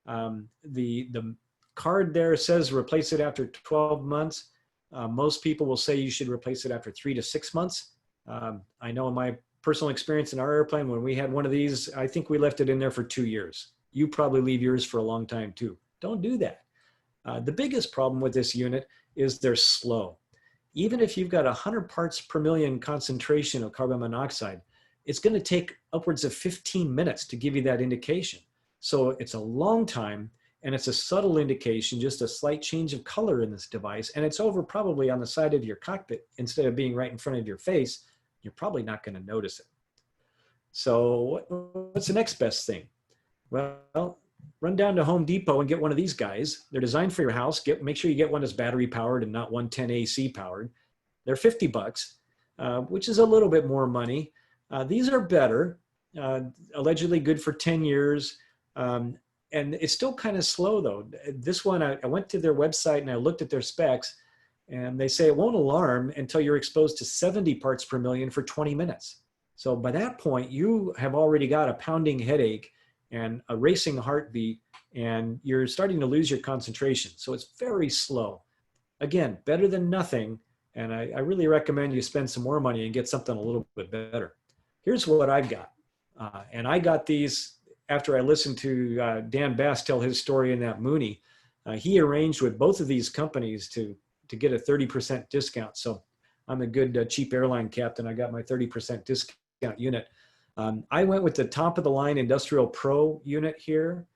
The card there says replace it after 12 months. Most people will say you should replace it after 3 to 6 months. I know in my personal experience in our airplane, when we had one of these, I think we left it in there for 2 years. You probably leave yours for a long time too. Don't do that. The biggest problem with this unit is they're slow. Even if you've got 100 parts per million concentration of carbon monoxide, it's going to take upwards of 15 minutes to give you that indication. So it's a long time, and it's a subtle indication, just a slight change of color in this device, and it's over probably on the side of your cockpit instead of being right in front of your face. You're probably not going to notice it. So what's the next best thing? Well, run down to Home Depot and get one of these guys. They're designed for your house. Make sure you get one that's battery powered and not 110 AC powered. They're 50 bucks, which is a little bit more money. These are better, allegedly good for 10 years. And it's still kind of slow though. This one, I went to their website and I looked at their specs, and they say it won't alarm until you're exposed to 70 parts per million for 20 minutes. So by that point, you have already got a pounding headache and a racing heartbeat, and you're starting to lose your concentration. So it's very slow. Again, better than nothing. And I really recommend you spend some more money and get something a little bit better. Here's what I've got. And I got these after I listened to Dan Bass tell his story in that Mooney. He arranged with both of these companies to get a 30% discount. So I'm a good cheap airline captain. I got my 30% discount unit. I went with the top of the line Industrial Pro unit here.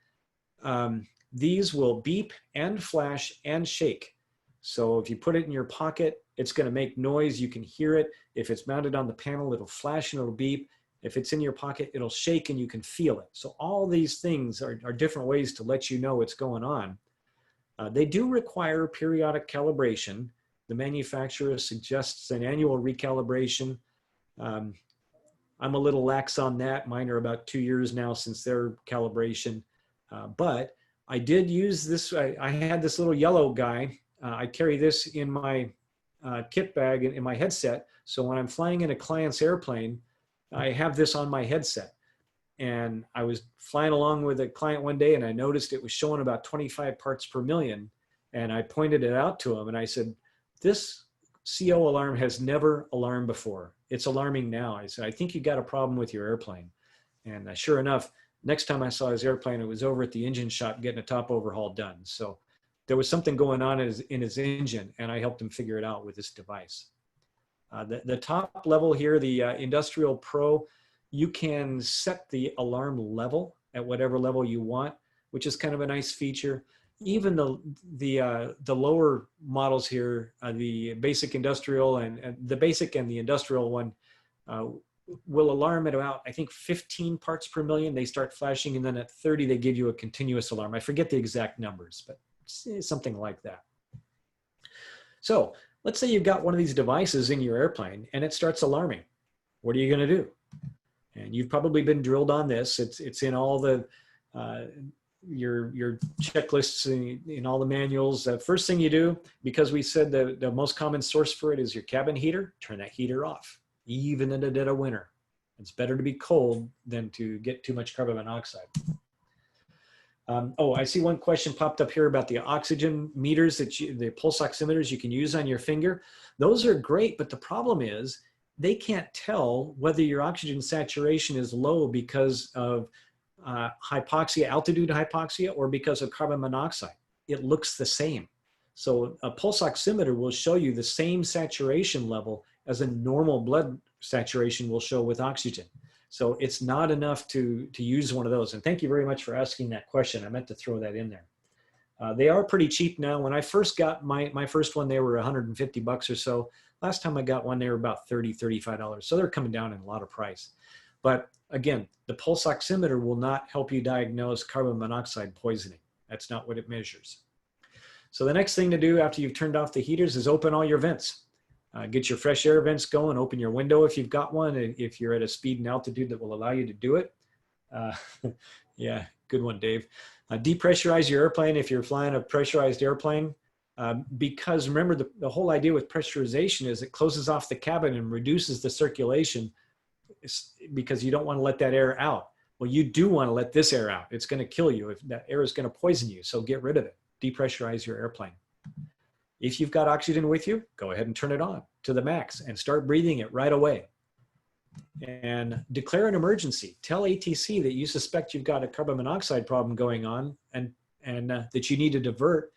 These will beep and flash and shake. So if you put it in your pocket, it's going to make noise. You can hear it. If it's mounted on the panel, it'll flash and it'll beep. If it's in your pocket, it'll shake and you can feel it. So all these things are different ways to let you know what's going on. They do require periodic calibration. The manufacturer suggests an annual recalibration. I'm a little lax on that. Mine are about 2 years now since their calibration. But I did use this. I had this little yellow guy. I carry this in my kit bag in my headset. So when I'm flying in a client's airplane, I have this on my headset. And I was flying along with a client one day and I noticed it was showing about 25 parts per million. And I pointed it out to him and I said, this CO alarm has never alarmed before. It's alarming now. I said, I think you got a problem with your airplane. And sure enough, next time I saw his airplane, it was over at the engine shop getting a top overhaul done. So there was something going on in his engine, and I helped him figure it out with this device. The top level here, the Industrial Pro, you can set the alarm level at whatever level you want, which is kind of a nice feature. Even the lower models here, the basic industrial and the basic and the industrial one will alarm at about, I think, 15 parts per million. They start flashing, and then at 30, they give you a continuous alarm. I forget the exact numbers, but something like that. So let's say you've got one of these devices in your airplane and it starts alarming. What are you going to do? And you've probably been drilled on this. It's in all the your checklists in all the manuals. First thing you do, because we said the most common source for it is your cabin heater, turn that heater off, even in the dead of winter. It's better to be cold than to get too much carbon monoxide. Oh, I see one question popped up here about the oxygen meters, the pulse oximeters you can use on your finger. Those are great, but the problem is they can't tell whether your oxygen saturation is low because of hypoxia, altitude hypoxia, or because of carbon monoxide. It looks the same. So a pulse oximeter will show you the same saturation level as a normal blood saturation will show with oxygen. So it's not enough to use one of those. And thank you very much for asking that question. I meant to throw that in there. They are pretty cheap now. When I first got my first one, they were 150 bucks or so. Last time I got one, they were about $30, $35. So they're coming down in a lot of price. But again, the pulse oximeter will not help you diagnose carbon monoxide poisoning. That's not what it measures. So the next thing to do after you've turned off the heaters is open all your vents. Get your fresh air vents going, open your window if you've got one, if you're at a speed and altitude that will allow you to do it. Yeah, good one, Dave. Depressurize your airplane if you're flying a pressurized airplane, because remember the whole idea with pressurization is it closes off the cabin and reduces the circulation because you don't want to let that air out. Well, you do want to let this air out. It's going to kill you. If that air is going to poison you, so get rid of it. Depressurize your airplane. If you've got oxygen with you, go ahead and turn it on to the max and start breathing it right away. And declare an emergency. Tell ATC that you suspect you've got a carbon monoxide problem going on and that you need to divert,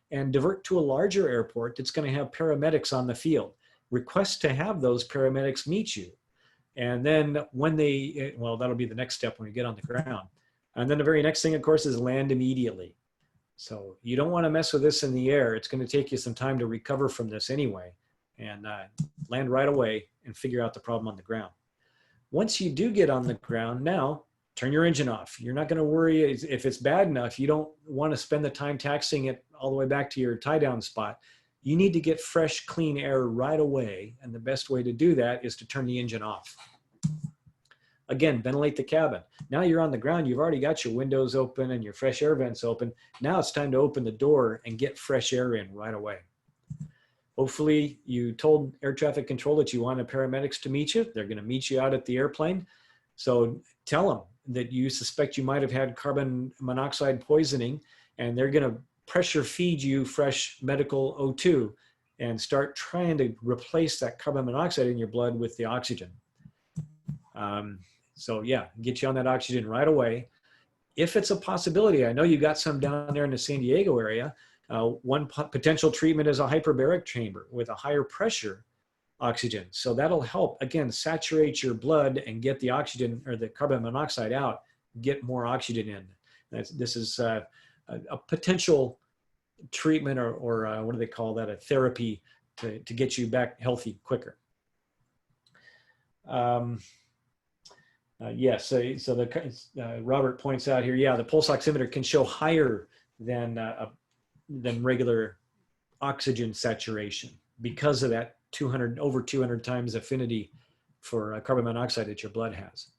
and divert to a larger airport that's going to have paramedics on the field. Request to have those paramedics meet you. And then when well, that'll be the next step when you get on the ground. And then the very next thing, of course, is land immediately. So you don't want to mess with this in the air. It's going to take you some time to recover from this anyway, and land right away and figure out the problem on the ground. Once you do get on the ground, now turn your engine off. You're not going to worry if it's bad enough. You don't want to spend the time taxiing it all the way back to your tie down spot. You need to get fresh, clean air right away. And the best way to do that is to turn the engine off. Again, ventilate the cabin. Now you're on the ground, you've already got your windows open and your fresh air vents open. Now it's time to open the door and get fresh air in right away. Hopefully you told air traffic control that you wanted paramedics to meet you. They're gonna meet you out at the airplane. So tell them that you suspect you might have had carbon monoxide poisoning, and they're gonna pressure feed you fresh medical O2 and start trying to replace that carbon monoxide in your blood with the oxygen. So yeah, get you on that oxygen right away. If it's a possibility, I know you got some down there in the San Diego area. One potential treatment is a hyperbaric chamber with a higher pressure oxygen. So that'll help, again, saturate your blood and get the oxygen or the carbon monoxide out, get more oxygen in. This is a potential treatment or what do they call that? A therapy to get you back healthy quicker. Yes, so Robert points out here, yeah, the pulse oximeter can show higher than regular oxygen saturation because of that over 200 times affinity for carbon monoxide that your blood has.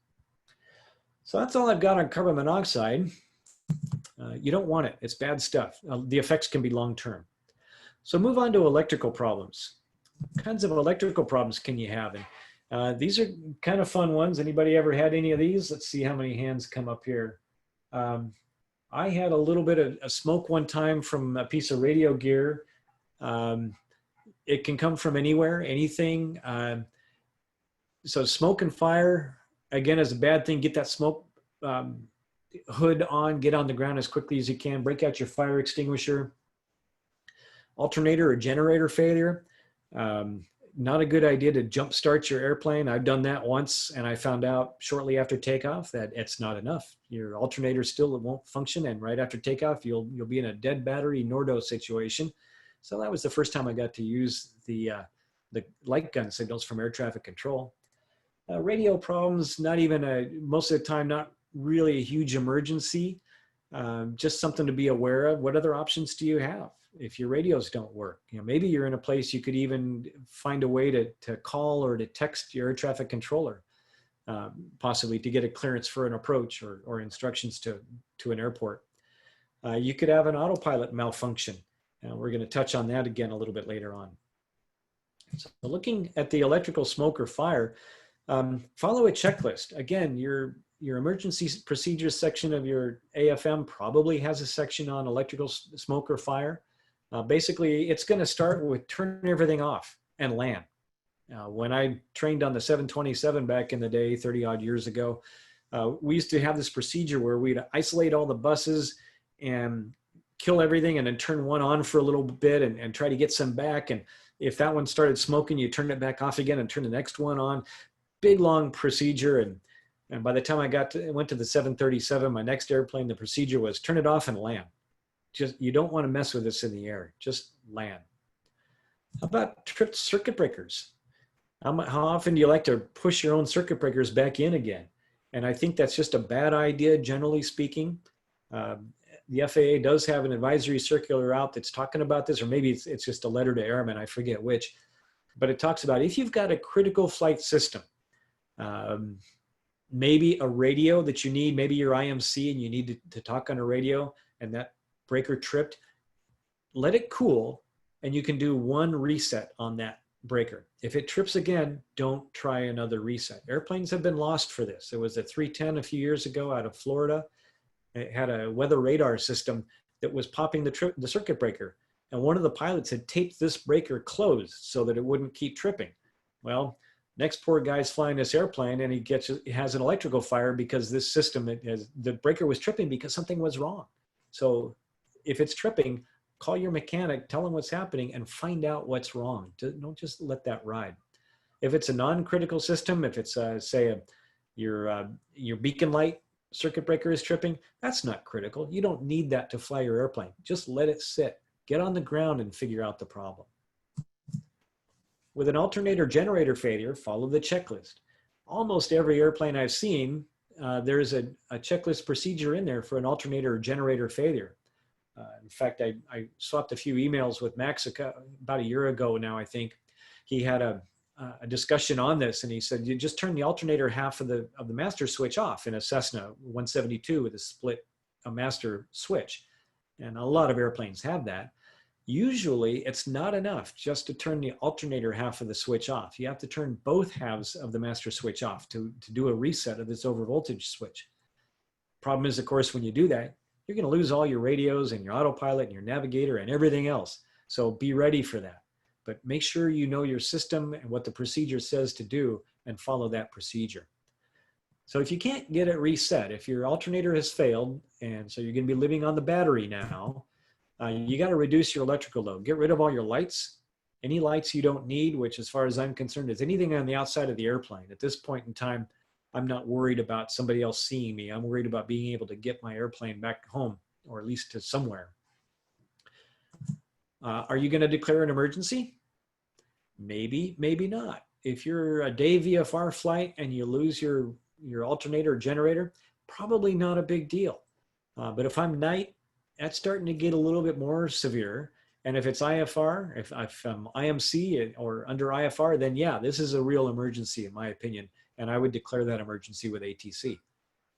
So that's all I've got on carbon monoxide. You don't want it, it's bad stuff. The effects can be long-term. So move on to electrical problems. kinds of electrical problems can you have? And these are kind of fun ones. Anybody ever had any of these? Let's see how many hands come up here. Um, I had a little bit of a smoke one time from a piece of radio gear. Um, it can come from anywhere, anything. So smoke and fire, again, is a bad thing. Get that smoke um, hood on, get on the ground as quickly as you can, break out your fire extinguisher. Alternator or generator failure, not a good idea to jump start your airplane. I've done that once and I found out shortly after takeoff that it's not enough. Your alternator still won't function, and right after takeoff you'll be in a dead battery Nordo situation. So that was the first time I got to use the light gun signals from air traffic control. Radio problems, not even most of the time, not really a huge emergency, just something to be aware of. What other options do you have if your radios don't work? You know, maybe you're in a place you could even find a way to call or to text your air traffic controller, possibly to get a clearance for an approach or instructions to an airport. You could have an autopilot malfunction. We're going to touch on that again a little bit later on. So looking at the electrical smoke or fire, follow a checklist. Again, your emergency procedures section of your AFM probably has a section on electrical smoke or fire. Basically, it's going to start with turn everything off and land. When I trained on the 727 back in the day, 30 odd years ago, we used to have this procedure where we'd isolate all the buses and kill everything and then turn one on for a little bit and try to get some back. And if that one started smoking, you turn it back off again and turn the next one on. Big, long procedure. And by the time I went to the 737, my next airplane, the procedure was turn it off and land. Just, you don't want to mess with this in the air, just land. How about tripped circuit breakers? How often do you like to push your own circuit breakers back in again? And I think that's just a bad idea, generally speaking. The FAA does have an advisory circular out that's talking about this, or maybe it's just a letter to airmen, I forget which, but it talks about if you've got a critical flight system, maybe a radio that you need, maybe your IMC and you need to talk on a radio and that breaker tripped, let it cool and you can do one reset on that breaker. If it trips again, don't try another reset. Airplanes have been lost for this. There was a 310 a few years ago out of Florida. It had a weather radar system that was popping the circuit breaker. And one of the pilots had taped this breaker closed so that it wouldn't keep tripping. Well, next poor guy's flying this airplane and he has an electrical fire because this system, the breaker was tripping because something was wrong. So if it's tripping, call your mechanic, tell him what's happening and find out what's wrong. Don't just let that ride. If it's a non-critical system, if it's say your beacon light circuit breaker is tripping, that's not critical. You don't need that to fly your airplane. Just let it sit. Get on the ground and figure out the problem. With an alternator generator failure, follow the checklist. Almost every airplane I've seen, there's a checklist procedure in there for an alternator generator failure. In fact, I swapped a few emails with Max about a year ago now, I think. He had a discussion on this and he said, you just turn the alternator half of the master switch off in a Cessna 172 with a master switch. And a lot of airplanes have that. Usually it's not enough just to turn the alternator half of the switch off. You have to turn both halves of the master switch off to do a reset of this overvoltage switch. Problem is, of course, when you do that, you're going to lose all your radios and your autopilot and your navigator and everything else. So be ready for that. But make sure you know your system and what the procedure says to do and follow that procedure. So if you can't get it reset, if your alternator has failed, and so you're going to be living on the battery now, you got to reduce your electrical load. Get rid of all your lights, any lights you don't need, which as far as I'm concerned is anything on the outside of the airplane. At this point in time, I'm not worried about somebody else seeing me. I'm worried about being able to get my airplane back home, or at least to somewhere. Are you going to declare an emergency? Maybe, maybe not. If you're a day VFR flight and you lose your alternator or generator, probably not a big deal. But if I'm night, that's starting to get a little bit more severe. And if it's IFR, if I'm IMC or under IFR, then yeah, this is a real emergency in my opinion. And I would declare that emergency with ATC.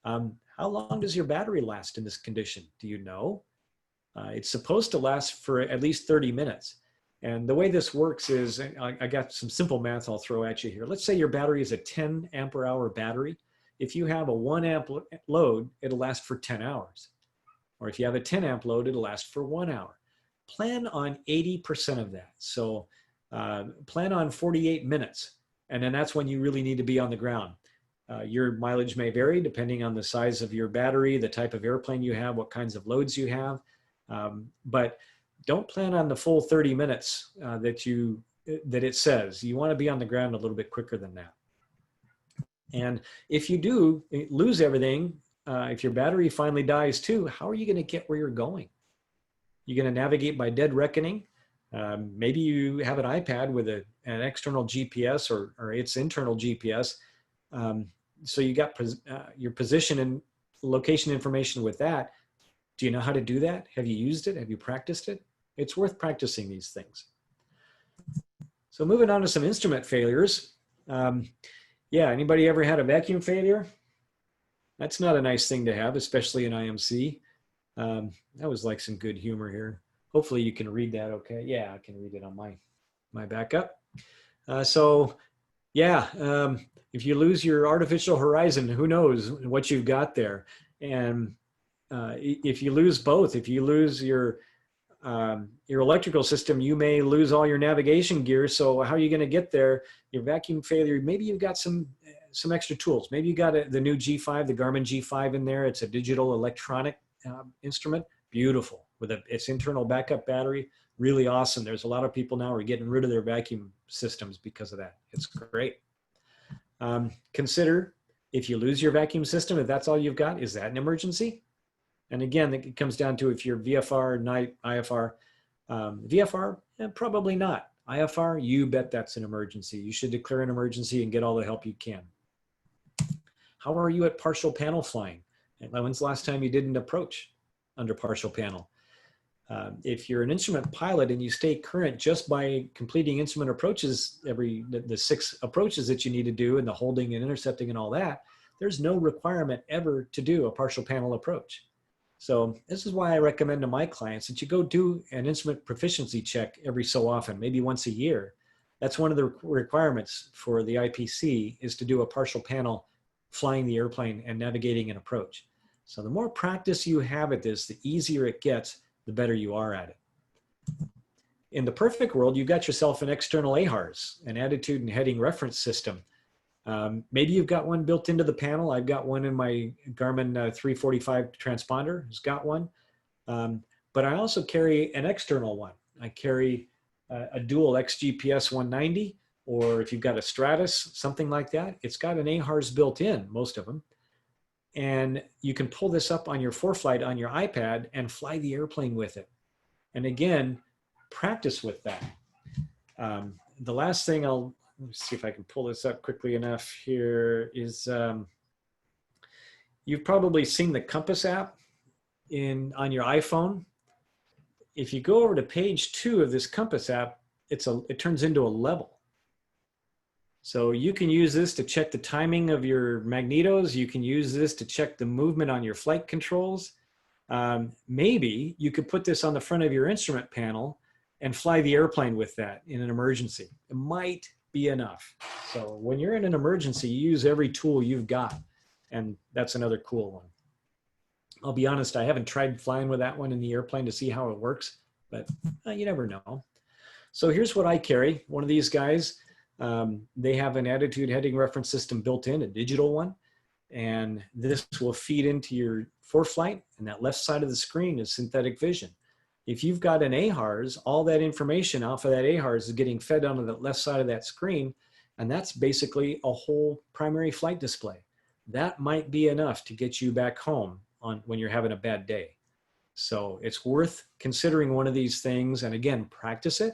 How long does your battery last in this condition? Do you know? It's supposed to last for at least 30 minutes. And the way this works is, I got some simple math I'll throw at you here. Let's say your battery is a 10 ampere hour battery. If you have a 1 amp load, it'll last for 10 hours. Or if you have a 10 amp load, it'll last for 1 hour. Plan on 80% of that. So plan on 48 minutes. And then that's when you really need to be on the ground. Your mileage may vary depending on the size of your battery, the type of airplane you have, what kinds of loads you have. But don't plan on the full 30 minutes that it says. You want to be on the ground a little bit quicker than that. And if you do lose everything, if your battery finally dies too, how are you going to get where you're going? You're going to navigate by dead reckoning. Maybe you have an iPad with an external GPS or its internal GPS. So you got your position and location information with that. Do you know how to do that? Have you used it? Have you practiced it? It's worth practicing these things. So moving on to some instrument failures. Yeah, anybody ever had a vacuum failure? That's not a nice thing to have, especially in IMC. That was like some good humor here. Hopefully you can read that okay. Yeah, I can read it on my backup. So yeah, if you lose your artificial horizon, who knows what you've got there. And if you lose both, if you lose your electrical system, you may lose all your navigation gear. So how are you going to get there? Your vacuum failure, maybe you've got some extra tools. Maybe you got the new G5, the Garmin G5 in there. It's a digital electronic instrument. Beautiful with its internal backup battery. Really awesome. There's a lot of people now who are getting rid of their vacuum systems because of that. It's great. Consider if you lose your vacuum system, if that's all you've got, is that an emergency? And again, it comes down to if you're VFR, night, IFR. VFR, probably not. IFR, you bet that's an emergency. You should declare an emergency and get all the help you can. How are you at partial panel flying? When's the last time you did an approach under partial panel? If you're an instrument pilot and you stay current just by completing instrument approaches, the 6 approaches that you need to do and the holding and intercepting and all that, there's no requirement ever to do a partial panel approach. So this is why I recommend to my clients that you go do an instrument proficiency check every so often, maybe once a year. That's one of the requirements for the IPC, is to do a partial panel flying the airplane and navigating an approach. So the more practice you have at this, the easier it gets, the better you are at it. In the perfect world, you've got yourself an external AHRS, an attitude and heading reference system. Maybe you've got one built into the panel. I've got one in my Garmin 345 transponder. It's got one. But I also carry an external one. I carry a dual XGPS 190, or if you've got a Stratus, something like that, it's got an AHRS built in, most of them. And you can pull this up on your ForeFlight on your iPad and fly the airplane with it. And again, practice with that. The last thing let me see if I can pull this up quickly enough here is, you've probably seen the Compass app on your iPhone. If you go over to page 2 of this Compass app, it turns into a level. So you can use this to check the timing of your magnetos. You can use this to check the movement on your flight controls. Maybe you could put this on the front of your instrument panel and fly the airplane with that in an emergency. It might be enough. So when you're in an emergency, you use every tool you've got. And that's another cool one. I'll be honest, I haven't tried flying with that one in the airplane to see how it works, but you never know. So here's what I carry. One of these guys, they have an attitude heading reference system built in, a digital one. And this will feed into your ForeFlight, and that left side of the screen is synthetic vision. If you've got an AHRS, all that information off of that AHRS is getting fed onto the left side of that screen, and that's basically a whole primary flight display. That might be enough to get you back home when you're having a bad day. So it's worth considering one of these things, and again, practice it.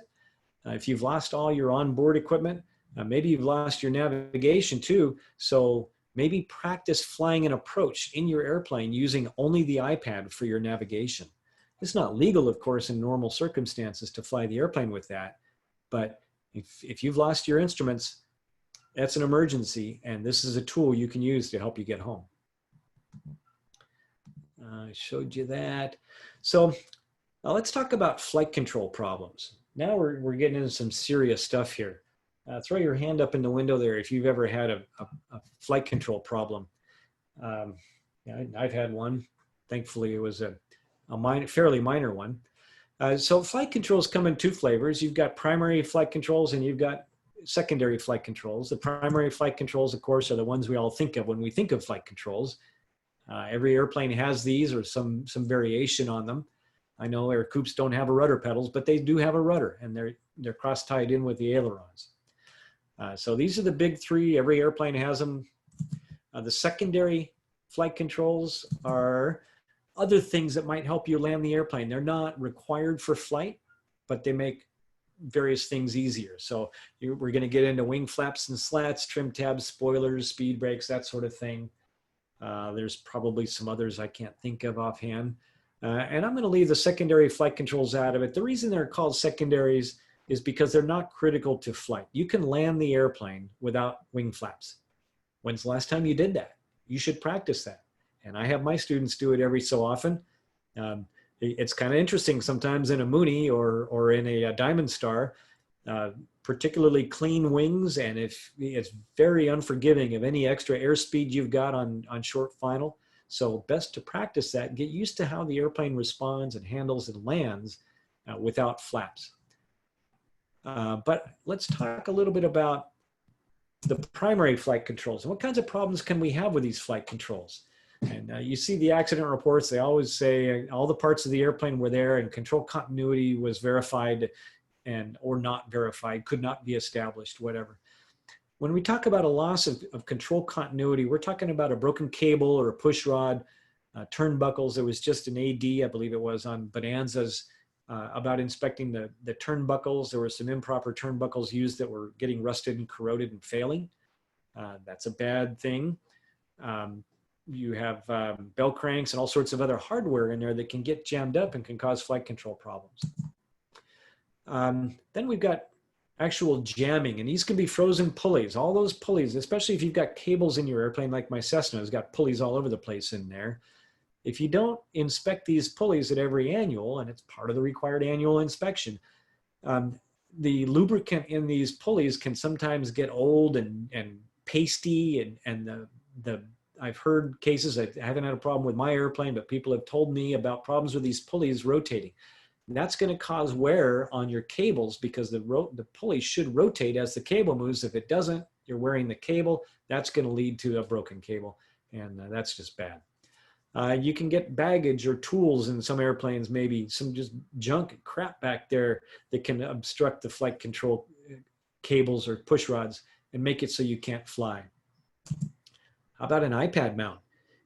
If you've lost all your onboard equipment, maybe you've lost your navigation too, so maybe practice flying an approach in your airplane using only the iPad for your navigation. It's not legal, of course, in normal circumstances to fly the airplane with that, but if you've lost your instruments, that's an emergency, and this is a tool you can use to help you get home. I showed you that. So let's talk about flight control problems. Now we're getting into some serious stuff here. Throw your hand up in the window there if you've ever had a flight control problem. Um, yeah, I've had one. Thankfully, it was a fairly minor one. So flight controls come in two flavors. You've got primary flight controls and you've got secondary flight controls. The primary flight controls, of course, are the ones we all think of when we think of flight controls. Every airplane has these or some variation on them. I know air coups don't have a rudder pedals, but they do have a rudder, and they're cross-tied in with the ailerons. So these are the big three. Every airplane has them. The secondary flight controls are other things that might help you land the airplane. They're not required for flight, but they make various things easier. So we're going to get into wing flaps and slats, trim tabs, spoilers, speed brakes, that sort of thing. There's probably some others I can't think of offhand. And I'm going to leave the secondary flight controls out of it. The reason they're called secondaries is because they're not critical to flight. You can land the airplane without wing flaps. When's the last time you did that? You should practice that. And I have my students do it every so often. It's kind of interesting sometimes in a Mooney or in a Diamond Star, particularly clean wings, and if it's very unforgiving of any extra airspeed you've got on short final. So best to practice that, get used to how the airplane responds and handles and lands without flaps. But let's talk a little bit about the primary flight controls and what kinds of problems can we have with these flight controls. And you see the accident reports, they always say all the parts of the airplane were there and control continuity was verified and or not verified, could not be established, whatever. When we talk about a loss of control continuity, we're talking about a broken cable or a push rod, turnbuckles. There was just an AD, I believe it was, on Bonanzas about inspecting the turnbuckles. There were some improper turnbuckles used that were getting rusted and corroded and failing. That's a bad thing. You have bell cranks and all sorts of other hardware in there that can get jammed up and can cause flight control problems. Then we've got actual jamming, and these can be frozen pulleys. All those pulleys, especially if you've got cables in your airplane, like my Cessna has got pulleys all over the place in there. If you don't inspect these pulleys at every annual, and it's part of the required annual inspection, the lubricant in these pulleys can sometimes get old and pasty, and I've heard cases, I haven't had a problem with my airplane, but people have told me about problems with these pulleys rotating. And that's going to cause wear on your cables because the pulley should rotate as the cable moves. If it doesn't, you're wearing the cable. That's going to lead to a broken cable, and that's just bad. You can get baggage or tools in some airplanes, maybe some just junk and crap back there that can obstruct the flight control cables or push rods and make it so you can't fly. How about an iPad mount?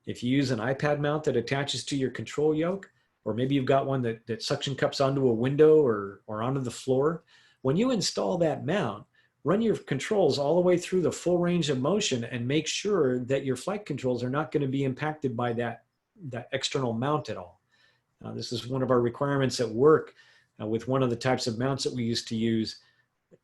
If you use an iPad mount that attaches to your control yoke, or maybe you've got one that suction cups onto a window or onto the floor, when you install that mount, run your controls all the way through the full range of motion and make sure that your flight controls are not going to be impacted by that external mount at all. This is one of our requirements at work with one of the types of mounts that we used to use.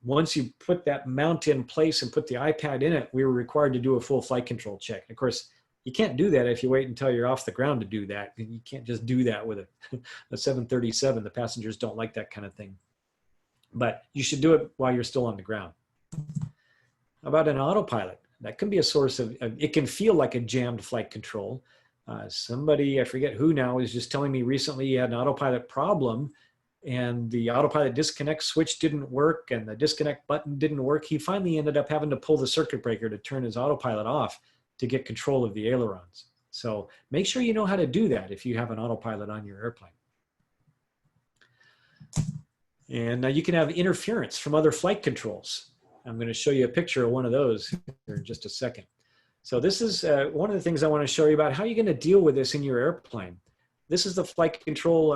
Once you put that mount in place and put the iPad in it, we were required to do a full flight control check. And of course, you can't do that if you wait until you're off the ground to do that. You can't just do that with a 737. The passengers don't like that kind of thing. But you should do it while you're still on the ground. How about an autopilot? That can be a source of, it can feel like a jammed flight control. Somebody, I forget who now, was just telling me recently he had an autopilot problem and the autopilot disconnect switch didn't work and the disconnect button didn't work. He finally ended up having to pull the circuit breaker to turn his autopilot off to get control of the ailerons. So make sure you know how to do that if you have an autopilot on your airplane. And you can have interference from other flight controls. I'm going to show you a picture of one of those here in just a second. So this is one of the things I want to show you about how you're going to deal with this in your airplane. This is the flight control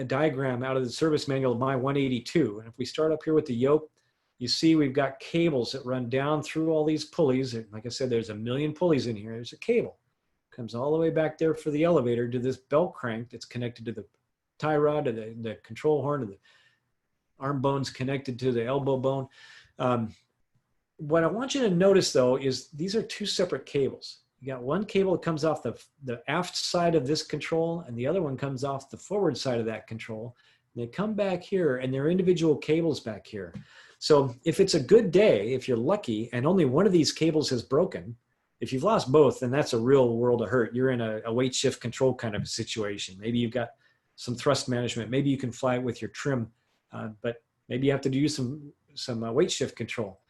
diagram out of the service manual of my 182. And if we start up here with the yoke, you see we've got cables that run down through all these pulleys. And like I said, there's a million pulleys in here. There's a cable. Comes all the way back there for the elevator to this belt crank that's connected to the tie rod, to the control horn, to the arm bones connected to the elbow bone. What I want you to notice though is these are two separate cables. You got one cable that comes off the aft side of this control and the other one comes off the forward side of that control. They come back here and there are individual cables back here. So if it's a good day, if you're lucky and only one of these cables has broken, if you've lost both, then that's a real world of hurt. You're in a weight shift control kind of a situation. Maybe you've got some thrust management. Maybe you can fly with your trim, but maybe you have to do some weight shift control.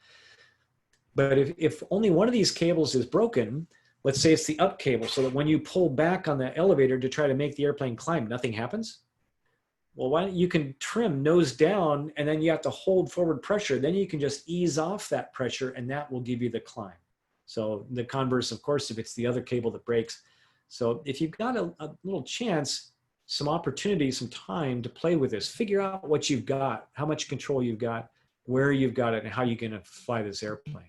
But if only one of these cables is broken, let's say it's the up cable, so that when you pull back on the elevator to try to make the airplane climb, nothing happens. Well, why don't you can trim nose down, and then you have to hold forward pressure. Then you can just ease off that pressure, and that will give you the climb. So the converse, of course, if it's the other cable that breaks. So if you've got a little chance, some opportunity, some time to play with this, figure out what you've got, how much control you've got, where you've got it, and how you're going to fly this airplane.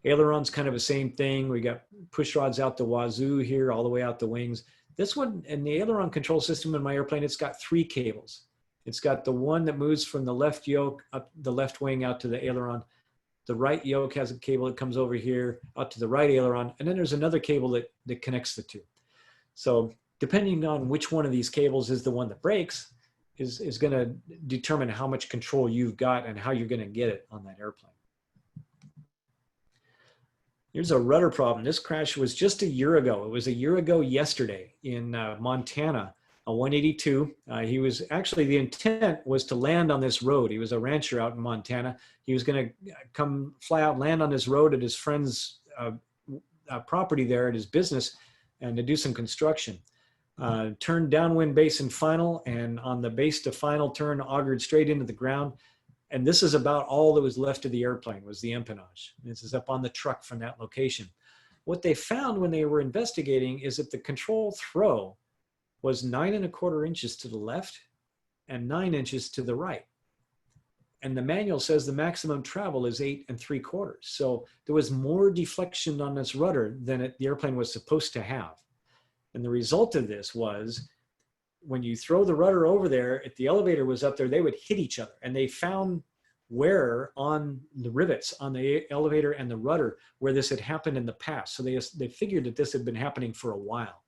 Aileron's kind of the same thing. We got push rods out the wazoo here, all the way out the wings. This one, in the aileron control system in my airplane, it's got 3 cables. It's got the one that moves from the left yoke up the left wing out to the aileron. The right yoke has a cable that comes over here out to the right aileron. And then there's another cable that connects the two. So depending on which one of these cables is the one that breaks is going to determine how much control you've got and how you're going to get it on that airplane. Here's a rudder problem. This crash was just a year ago. It was a year ago yesterday in Montana, a 182. He was actually, the intent was to land on this road. He was a rancher out in Montana. He was going to come fly out, land on this road at his friend's property there at his business and to do some construction. Turned downwind base and final, and on the base to final turn, augured straight into the ground. And this is about all that was left of the airplane was the empennage. This is up on the truck from that location. What they found when they were investigating is that the control throw was 9¼ inches to the left and 9 inches to the right. And the manual says the maximum travel is 8¾ inches. So there was more deflection on this rudder than the airplane was supposed to have. And the result of this was, when you throw the rudder over there, if the elevator was up there, they would hit each other. And they found wear on the rivets on the elevator and the rudder where this had happened in the past. So they figured that this had been happening for a while.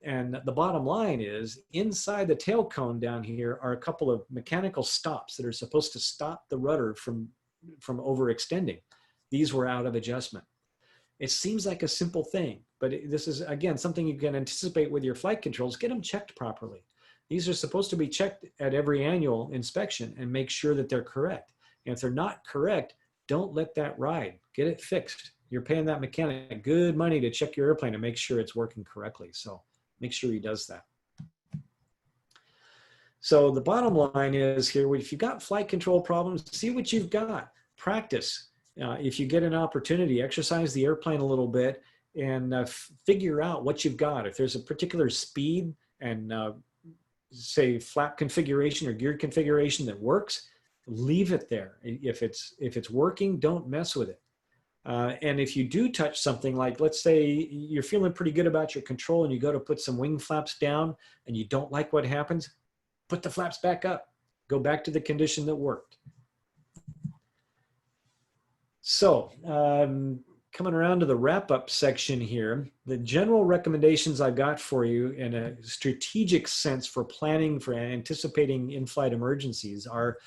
And the bottom line is, inside the tail cone down here are a couple of mechanical stops that are supposed to stop the rudder from overextending. These were out of adjustment. It seems like a simple thing, but this is, again, something you can anticipate with your flight controls. Get them checked properly. These are supposed to be checked at every annual inspection and make sure that they're correct. And if they're not correct, don't let that ride. Get it fixed. You're paying that mechanic good money to check your airplane and make sure it's working correctly. So make sure he does that. So the bottom line is here, if you've got flight control problems, see what you've got. Practice. If you get an opportunity, exercise the airplane a little bit and figure out what you've got. If there's a particular speed and say flap configuration or geared configuration that works, leave it there. If it's working, don't mess with it. And if you do touch something, like let's say you're feeling pretty good about your control and you go to put some wing flaps down and you don't like what happens, put the flaps back up. Go back to the condition that worked. So coming around to the wrap-up section here, the general recommendations I've got for you in a strategic sense for planning, for anticipating in-flight emergencies are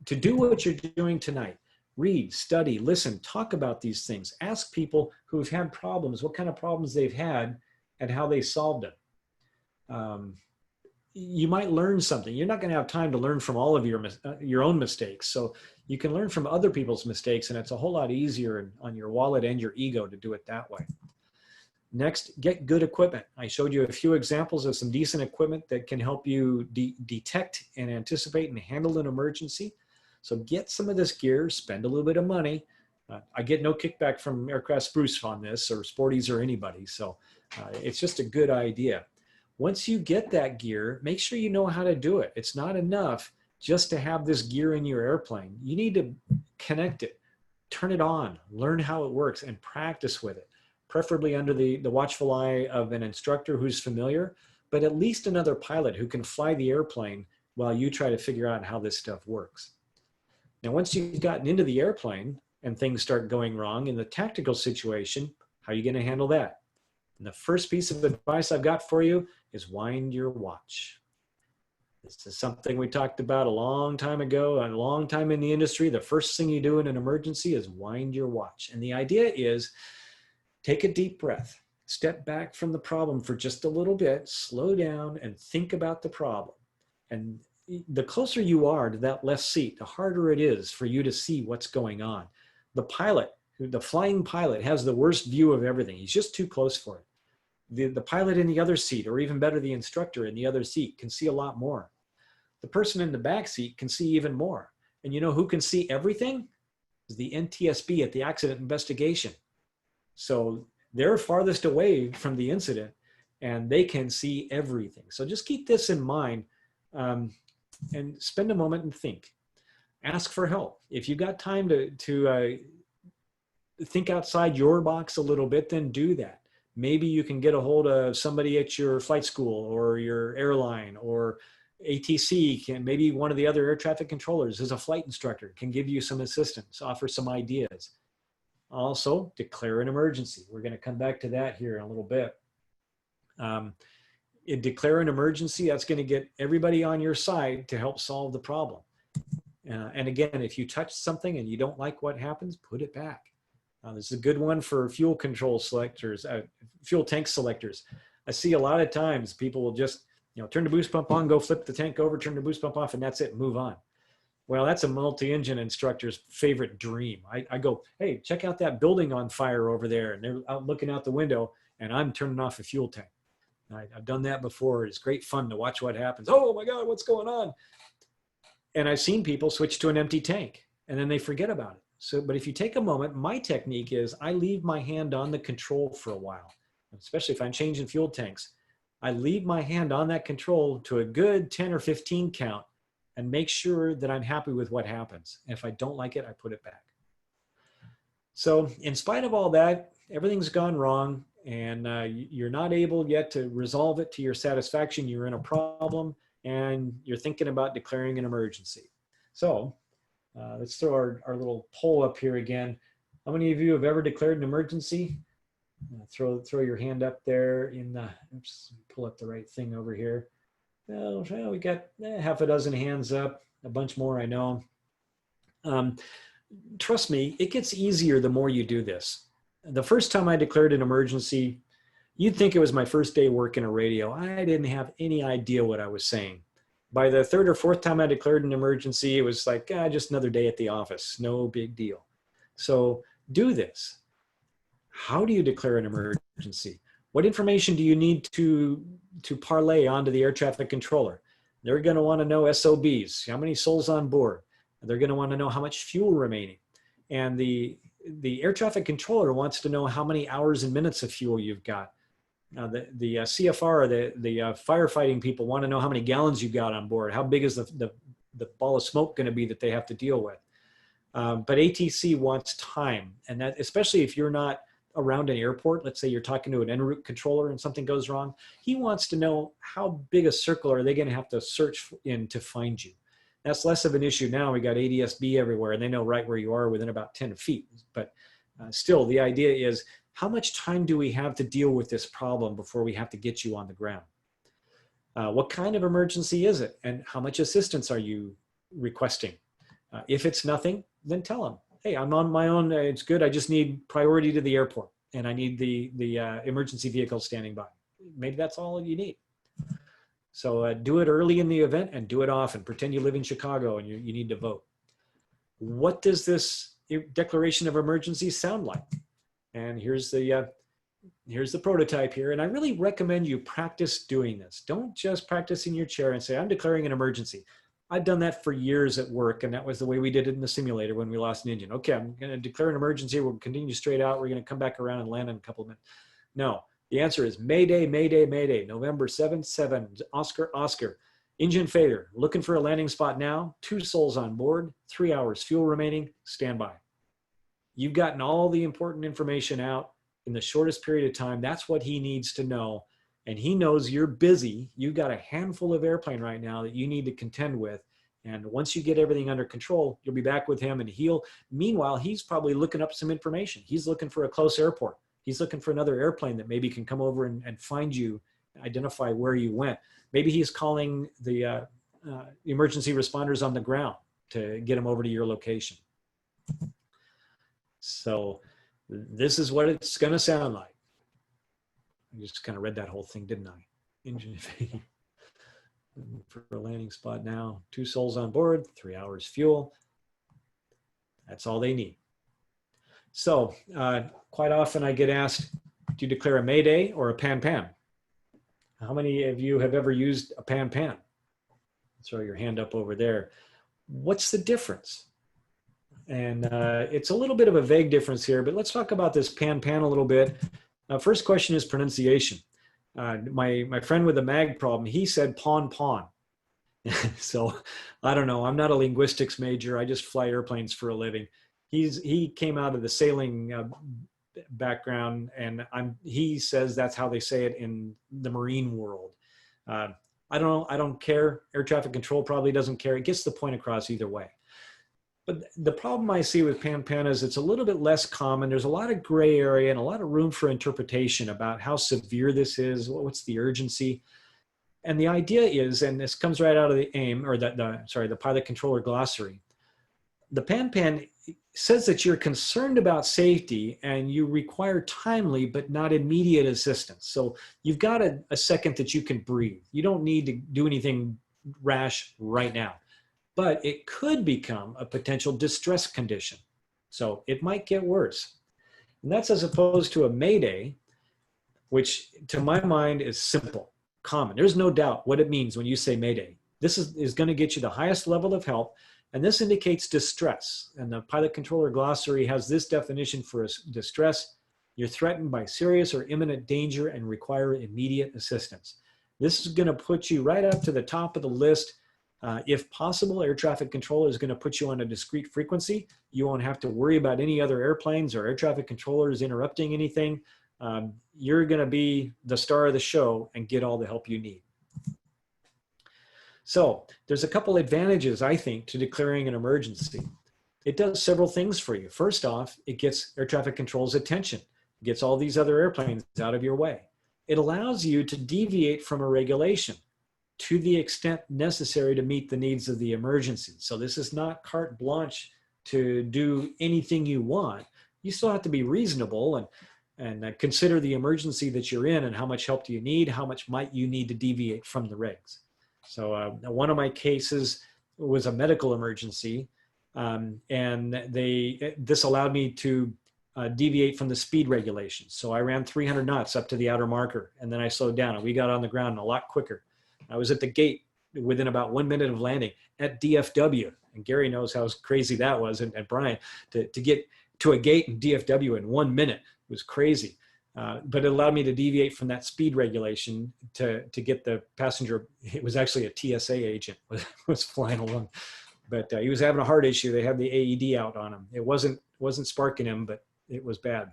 to do what you're doing tonight. Read, study, listen, talk about these things. Ask people who've had problems, what kind of problems they've had and how they solved them. You might learn something. You're not going to have time to learn from all of your own mistakes. So you can learn from other people's mistakes, and it's a whole lot easier on your wallet and your ego to do it that way. Next, get good equipment. I showed you a few examples of some decent equipment that can help you detect and anticipate and handle an emergency. So get some of this gear, spend a little bit of money. I get no kickback from Aircraft Spruce on this, or Sporties, or anybody. So it's just a good idea. Once you get that gear, make sure you know how to do it. It's not enough just to have this gear in your airplane. You need to connect it, turn it on, learn how it works, and practice with it, preferably under the watchful eye of an instructor who's familiar, but at least another pilot who can fly the airplane while you try to figure out how this stuff works. Now, once you've gotten into the airplane and things start going wrong in the tactical situation, how are you going to handle that? And the first piece of advice I've got for you is wind your watch. This is something we talked about a long time ago, a long time in the industry. The first thing you do in an emergency is wind your watch. And the idea is take a deep breath, step back from the problem for just a little bit, slow down and think about the problem. And the closer you are to that left seat, the harder it is for you to see what's going on. The pilot, the flying pilot, has the worst view of everything. He's just too close for it. The pilot in the other seat, or even better, the instructor in the other seat, can see a lot more. The person in the back seat can see even more. And you know who can see everything? Is the NTSB at the accident investigation. So they're farthest away from the incident and they can see everything. So just keep this in mind, and spend a moment and think. Ask for help. If you've got time to think outside your box a little bit, then do that. Maybe you can get a hold of somebody at your flight school or your airline, or ATC maybe one of the other air traffic controllers is a flight instructor, can give you some assistance, offer some ideas. Also, declare an emergency. We're going to come back to that here in a little bit. Declare an emergency. That's going to get everybody on your side to help solve the problem. And again, if you touch something and you don't like what happens, put it back. This is a good one for fuel control selectors, fuel tank selectors. I see a lot of times people will just, turn the boost pump on, go flip the tank over, turn the boost pump off, and that's it, move on. Well, that's a multi-engine instructor's favorite dream. I go, hey, check out that building on fire over there. And they're out looking out the window and I'm turning off a fuel tank. I've done that before. It's great fun to watch what happens. Oh my God, what's going on? And I've seen people switch to an empty tank and then they forget about it. So, but if you take a moment, my technique is I leave my hand on the control for a while, especially if I'm changing fuel tanks. I leave my hand on that control to a good 10 or 15 count and make sure that I'm happy with what happens. And if I don't like it, I put it back. So in spite of all that, everything's gone wrong and you're not able yet to resolve it to your satisfaction. You're in a problem and you're thinking about declaring an emergency. So let's throw our little poll up here again. How many of you have ever declared an emergency? Throw your hand up there in the, oops, pull up the right thing over here. Well, we got half a dozen hands up, a bunch more I know. Trust me, it gets easier the more you do this. The first time I declared an emergency, you'd think it was my first day working a radio. I didn't have any idea what I was saying. By the third or fourth time I declared an emergency, it was like, just another day at the office, no big deal. So do this. How do you declare an emergency? What information do you need to parlay onto the air traffic controller? They're going to want to know SOBs, how many souls on board. They're going to want to know how much fuel remaining. And the air traffic controller wants to know how many hours and minutes of fuel you've got. The CFR, the firefighting people want to know how many gallons you've got on board. How big is the ball of smoke going to be that they have to deal with? But ATC wants time. And that, especially if you're not around an airport, let's say you're talking to an en route controller and something goes wrong, he wants to know how big a circle are they going to have to search in to find you. That's less of an issue now. We got ADS-B everywhere and they know right where you are within about 10 feet. But still, the idea is, how much time do we have to deal with this problem before we have to get you on the ground? What kind of emergency is it? And how much assistance are you requesting? If it's nothing, then tell them, hey, I'm on my own. It's good. I just need priority to the airport and I need the emergency vehicle standing by. Maybe that's all you need. So do it early in the event and do it often. Pretend you live in Chicago and you need to vote. What does this declaration of emergency sound like? And here's the prototype here. And I really recommend you practice doing this. Don't just practice in your chair and say, I'm declaring an emergency. I've done that for years at work, and that was the way we did it in the simulator when we lost an engine. Okay, I'm going to declare an emergency. We'll continue straight out. We're going to come back around and land in a couple of minutes. No, the answer is Mayday, Mayday, Mayday. November 7-7, Oscar, Oscar. Engine failure. Looking for a landing spot now. 2 souls on board. 3 hours fuel remaining. Stand by. You've gotten all the important information out in the shortest period of time. That's what he needs to know. And he knows you're busy. You've got a handful of airplane right now that you need to contend with. And once you get everything under control, you'll be back with him. And meanwhile, he's probably looking up some information. He's looking for a close airport. He's looking for another airplane that maybe can come over and find you, identify where you went. Maybe he's calling the emergency responders on the ground to get them over to your location. So this is what it's going to sound like. I just kind of read that whole thing, didn't I? Engine for a landing spot now. 2 souls on board, 3 hours fuel. That's all they need. So quite often I get asked, do you declare a mayday or a pan-pan? How many of you have ever used a pan-pan? Throw your hand up over there. What's the difference? And it's a little bit of a vague difference here, but let's talk about this pan-pan a little bit. First question is pronunciation. My friend with the mag problem, he said pawn. So I don't know. I'm not a linguistics major. I just fly airplanes for a living. He came out of the sailing background, and he says that's how they say it in the marine world. I don't care. Air traffic control probably doesn't care. It gets the point across either way. But the problem I see with pan-pan is it's a little bit less common. There's a lot of gray area and a lot of room for interpretation about how severe this is, what's the urgency. And the idea is, and this comes right out of the AIM, or the pilot controller glossary, the pan-pan says that you're concerned about safety and you require timely but not immediate assistance. So you've got a second that you can breathe. You don't need to do anything rash right now, but it could become a potential distress condition. So it might get worse. And that's as opposed to a mayday, which to my mind is simple, common. There's no doubt what it means when you say mayday. This is going to get you the highest level of help. And this indicates distress. And the pilot controller glossary has this definition for distress: you're threatened by serious or imminent danger and require immediate assistance. This is going to put you right up to the top of the list. If possible, air traffic controller is going to put you on a discrete frequency. You won't have to worry about any other airplanes or air traffic controllers interrupting anything. You're going to be the star of the show and get all the help you need. So there's a couple advantages, I think, to declaring an emergency. It does several things for you. First off, it gets air traffic control's attention. It gets all these other airplanes out of your way. It allows you to deviate from a regulation to the extent necessary to meet the needs of the emergency. So this is not carte blanche to do anything you want. You still have to be reasonable and consider the emergency that you're in and how much help do you need, how much might you need to deviate from the regs. So one of my cases was a medical emergency, and this allowed me to deviate from the speed regulations. So I ran 300 knots up to the outer marker, and then I slowed down, and we got on the ground a lot quicker. I was at the gate within about 1 minute of landing at DFW, and Gary knows how crazy that was, and Brian, to get to a gate in DFW in 1 minute was crazy. But it allowed me to deviate from that speed regulation to get the passenger. It was actually a TSA agent was flying along, but he was having a heart issue. They had the AED out on him. It wasn't sparking him, but it was bad.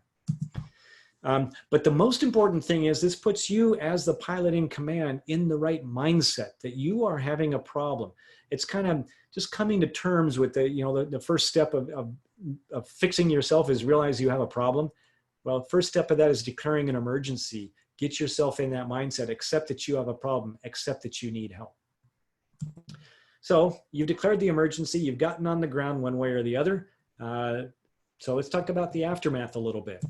But the most important thing is this puts you as the pilot in command in the right mindset that you are having a problem. It's kind of just coming to terms with the first step of fixing yourself is realize you have a problem. Well, first step of that is declaring an emergency. Get yourself in that mindset, accept that you have a problem, accept that you need help. So you've declared the emergency, you've gotten on the ground one way or the other. So let's talk about the aftermath a little bit.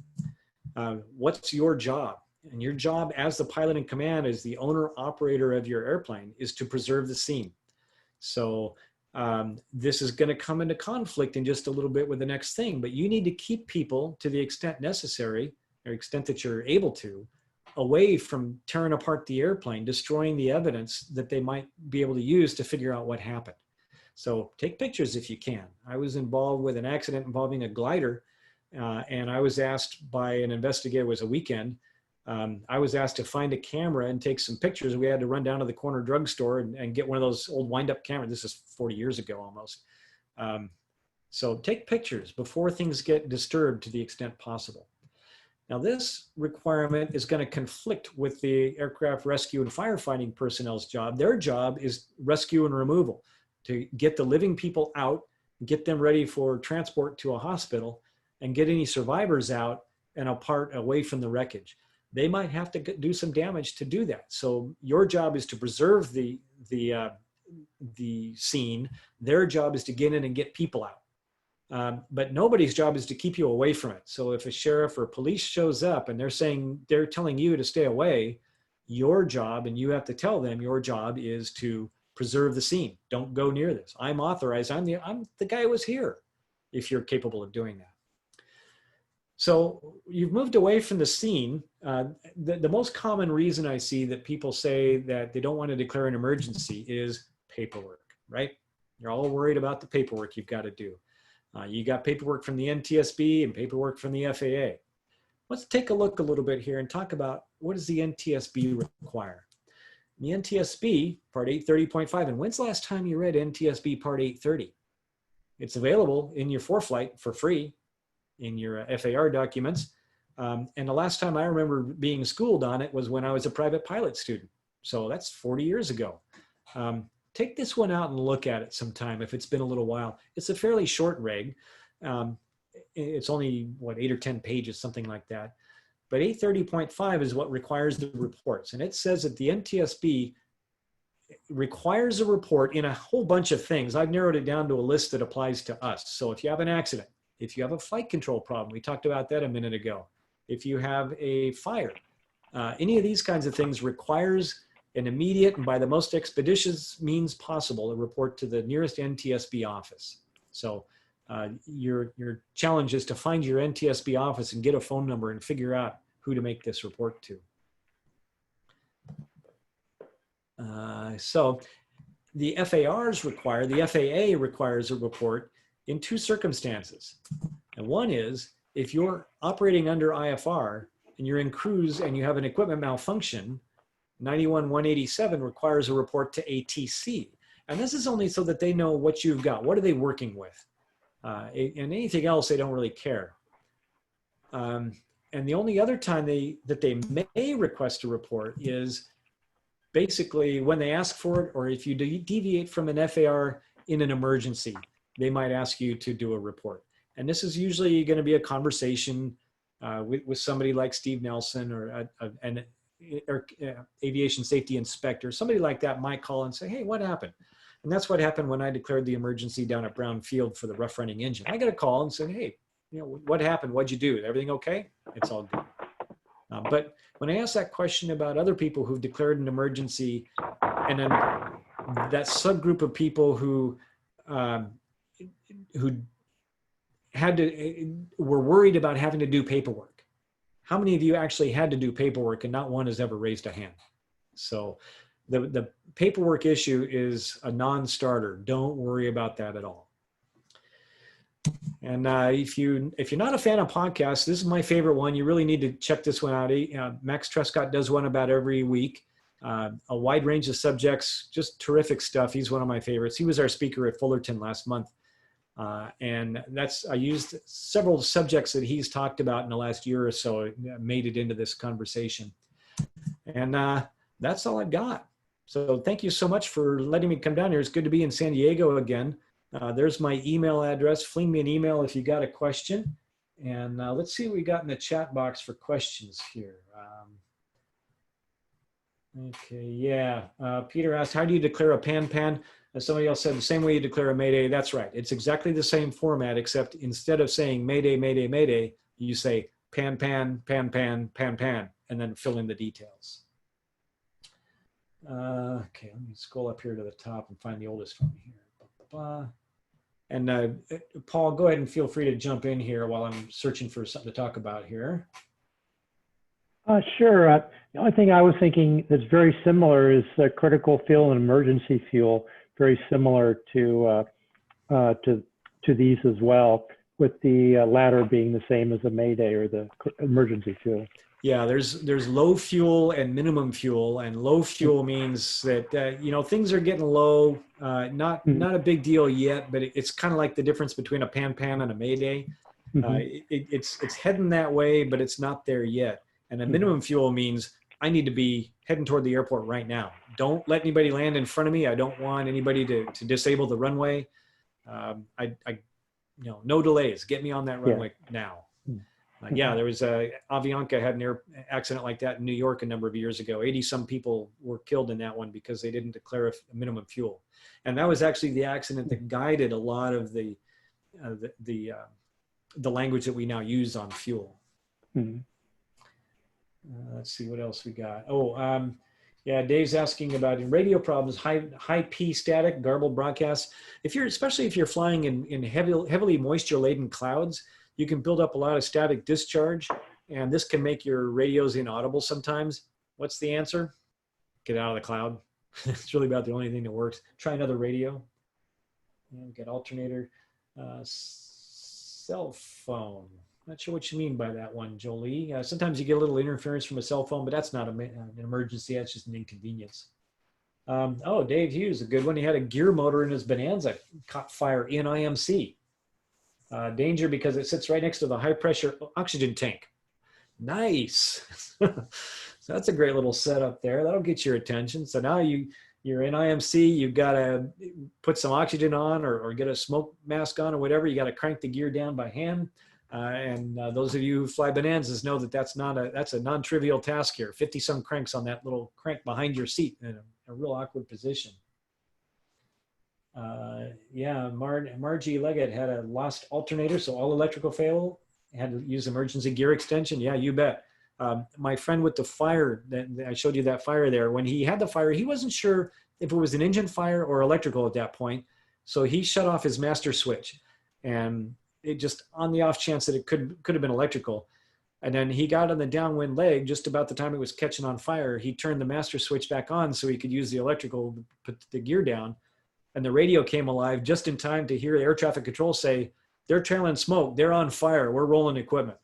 What's your job? And your job as the pilot in command, as the owner operator of your airplane, is to preserve the scene. So this is going to come into conflict in just a little bit with the next thing, but you need to keep people, to the extent necessary, or extent that you're able to, away from tearing apart the airplane, destroying the evidence that they might be able to use to figure out what happened. So take pictures if you can. I was involved with an accident involving a glider, and I was asked by an investigator, it was a weekend, I was asked to find a camera and take some pictures. We had to run down to the corner drugstore and get one of those old wind-up cameras. This is 40 years ago almost. So take pictures before things get disturbed to the extent possible. Now this requirement is going to conflict with the aircraft rescue and firefighting personnel's job. Their job is rescue and removal, to get the living people out, get them ready for transport to a hospital, and get any survivors out and apart away from the wreckage. They might have to do some damage to do that. So your job is to preserve the the scene. Their job is to get in and get people out. But nobody's job is to keep you away from it. So if a sheriff or police shows up and they're telling you to stay away, your job, and you have to tell them, your job is to preserve the scene. Don't go near this. I'm authorized. I'm the guy who was here, if you're capable of doing that. So you've moved away from the scene. The most common reason I see that people say that they don't want to declare an emergency is paperwork, right? You're all worried about the paperwork you've got to do. You got paperwork from the NTSB and paperwork from the FAA. Let's take a look a little bit here and talk about what does the NTSB require. The NTSB, Part 830.5, and when's the last time you read NTSB Part 830? It's available in your ForeFlight for free in your FAR documents. And the last time I remember being schooled on it was when I was a private pilot student. So that's 40 years ago. Take this one out and look at it sometime if it's been a little while. It's a fairly short reg. It's only, 8 or 10 pages, something like that. But 830.5 is what requires the reports. And it says that the NTSB requires a report in a whole bunch of things. I've narrowed it down to a list that applies to us. So if you have an accident, if you have a flight control problem, we talked about that a minute ago. If you have a fire, any of these kinds of things requires an immediate and by the most expeditious means possible a report to the nearest NTSB office. So your challenge is to find your NTSB office and get a phone number and figure out who to make this report to. So the FAA requires a report in two circumstances. And one is if you're operating under IFR and you're in cruise and you have an equipment malfunction, 91-187 requires a report to ATC. And this is only so that they know what you've got. What are they working with? And anything else, they don't really care. And the only other time that they may request a report is basically when they ask for it, or if you deviate from an FAR in an emergency, they might ask you to do a report. And this is usually going to be a conversation with somebody like Steve Nelson or an aviation safety inspector. Somebody like that might call and say, hey, what happened? And that's what happened when I declared the emergency down at Brown Field for the rough running engine. I got a call and said, hey, what happened? What'd you do? Everything okay? It's all good. But when I ask that question about other people who've declared an emergency, and then that subgroup of people who were worried about having to do paperwork, how many of you actually had to do paperwork and not one has ever raised a hand? So the paperwork issue is a non-starter. Don't worry about that at all. And if you're not a fan of podcasts, this is my favorite one. You really need to check this one out. Max Trescott does one about every week. A wide range of subjects, just terrific stuff. He's one of my favorites. He was our speaker at Fullerton last month. And I used several subjects that he's talked about in the last year or so, it made it into this conversation. And that's all I've got. So thank you so much for letting me come down here. It's good to be in San Diego again. There's my email address. Fling me an email if you got a question. And let's see what we got in the chat box for questions here. Okay, yeah. Peter asked, how do you declare a pan-pan? As somebody else said, the same way you declare a mayday. That's right. It's exactly the same format, except instead of saying mayday, mayday, mayday, you say pan-pan, pan-pan, pan-pan, and then fill in the details. Okay, let me scroll up here to the top and find the oldest one here. And Paul, go ahead and feel free to jump in here while I'm searching for something to talk about here. Sure. The only thing I was thinking that's very similar is critical fuel and emergency fuel, very similar to these as well, with the latter being the same as the mayday or the emergency fuel. Yeah, there's low fuel and minimum fuel, and low fuel means that things are getting low. Not a big deal yet, but it's kind of like the difference between a pan-pan and a mayday. It's heading that way, but it's not there yet. And a minimum fuel means I need to be heading toward the airport right now. Don't let anybody land in front of me. I don't want anybody to disable the runway. No delays. Get me on that runway now. Yeah, there was a Avianca had an air accident like that in New York a number of years ago. 80 some people were killed in that one because they didn't declare a minimum fuel. And that was actually the accident that guided a lot of the language that we now use on fuel. Mhm. Let's see what else we got. Yeah, Dave's asking about in radio problems, high P static, garbled broadcasts. Especially if you're flying in heavily moisture laden clouds, you can build up a lot of static discharge, and this can make your radios inaudible sometimes. What's the answer? Get out of the cloud. It's really about the only thing that works. Try another radio. Get alternator. Cell phone. Not sure what you mean by that one, Jolie. Sometimes you get a little interference from a cell phone, but that's not an emergency. That's just an inconvenience. Dave Hughes, a good one. He had a gear motor in his Bonanza, caught fire in IMC. Danger because it sits right next to the high pressure oxygen tank. Nice. So that's a great little setup there. That'll get your attention. So now you're in IMC, you've got to put some oxygen on or get a smoke mask on or whatever. You got to crank the gear down by hand. Those of you who fly Bonanzas know that that's a non-trivial task here. 50 some cranks on that little crank behind your seat in a real awkward position. Margie Leggett had a lost alternator, so all electrical fail, had to use emergency gear extension. Yeah, you bet. My friend with the fire, that I showed you that fire there, when he had the fire, he wasn't sure if it was an engine fire or electrical at that point. So he shut off his master switch, and it just on the off chance that it could have been electrical. And then he got on the downwind leg just about the time it was catching on fire. He turned the master switch back on so he could use the electrical to put the gear down. And the radio came alive just in time to hear the air traffic control say, "They're trailing smoke. They're on fire. We're rolling equipment."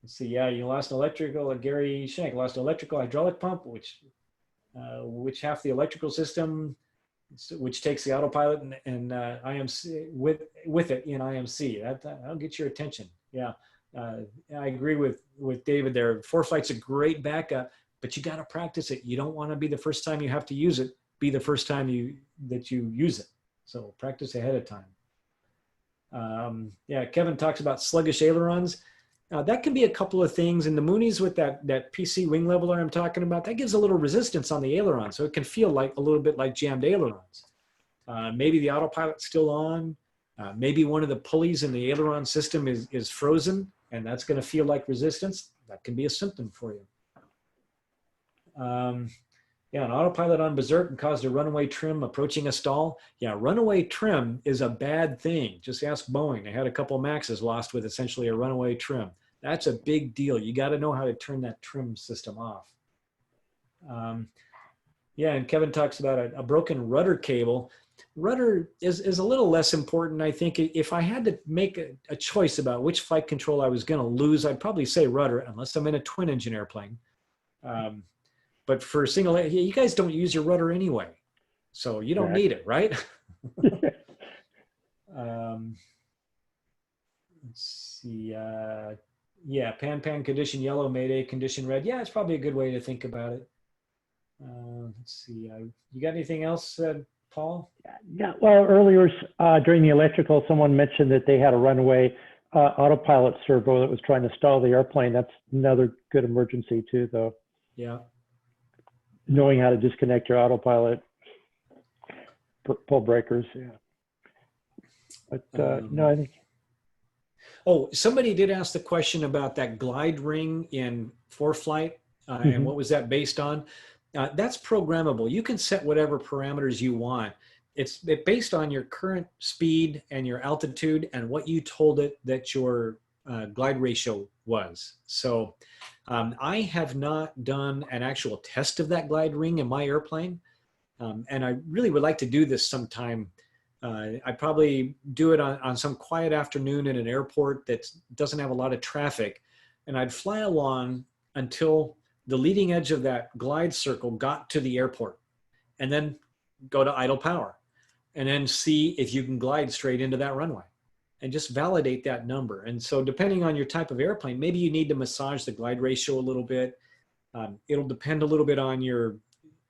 Let's see. Yeah, you lost electrical. Gary Shank lost electrical hydraulic pump, which half the electrical system, which takes the autopilot and IMC with it in IMC. That'll get your attention. Yeah, I agree with David there. ForeFlight's a great backup, but you got to practice it. You don't want to be the first time you have to use it. Be the first time that you use it. So practice ahead of time. Kevin talks about sluggish ailerons. That can be a couple of things. In the Moonies with that PC wing leveler I'm talking about, that gives a little resistance on the aileron. So it can feel like a little bit like jammed ailerons. Maybe the autopilot's still on. Maybe one of the pulleys in the aileron system is frozen, and that's going to feel like resistance. That can be a symptom for you. An autopilot on berserk and caused a runaway trim approaching a stall. Yeah, runaway trim is a bad thing. Just ask Boeing. They had a couple Maxes lost with essentially a runaway trim. That's a big deal. You got to know how to turn that trim system off. And Kevin talks about a broken rudder cable. Rudder is a little less important, I think. If I had to make a choice about which flight control I was going to lose, I'd probably say rudder, unless I'm in a twin engine airplane. But for single, you guys don't use your rudder anyway, so you don't need it, right? Let's see. Pan condition yellow, Mayday condition red. Yeah, it's probably a good way to think about it. Let's see. You got anything else, Paul? Yeah. Well, earlier during the electrical, someone mentioned that they had a runaway autopilot servo that was trying to stall the airplane. That's another good emergency too, though. Yeah. Knowing how to disconnect your autopilot, pull breakers. Yeah. But no, I think. Oh, somebody did ask the question about that glide ring in ForeFlight and what was that based on? That's programmable. You can set whatever parameters you want. It's based on your current speed and your altitude and what you told it that your glide ratio was. So I have not done an actual test of that glide ring in my airplane. And I really would like to do this sometime. I'd probably do it on some quiet afternoon in an airport that doesn't have a lot of traffic. And I'd fly along until the leading edge of that glide circle got to the airport, and then go to idle power, and then see if you can glide straight into that runway and just validate that number. And so depending on your type of airplane, maybe you need to massage the glide ratio a little bit. It'll depend a little bit on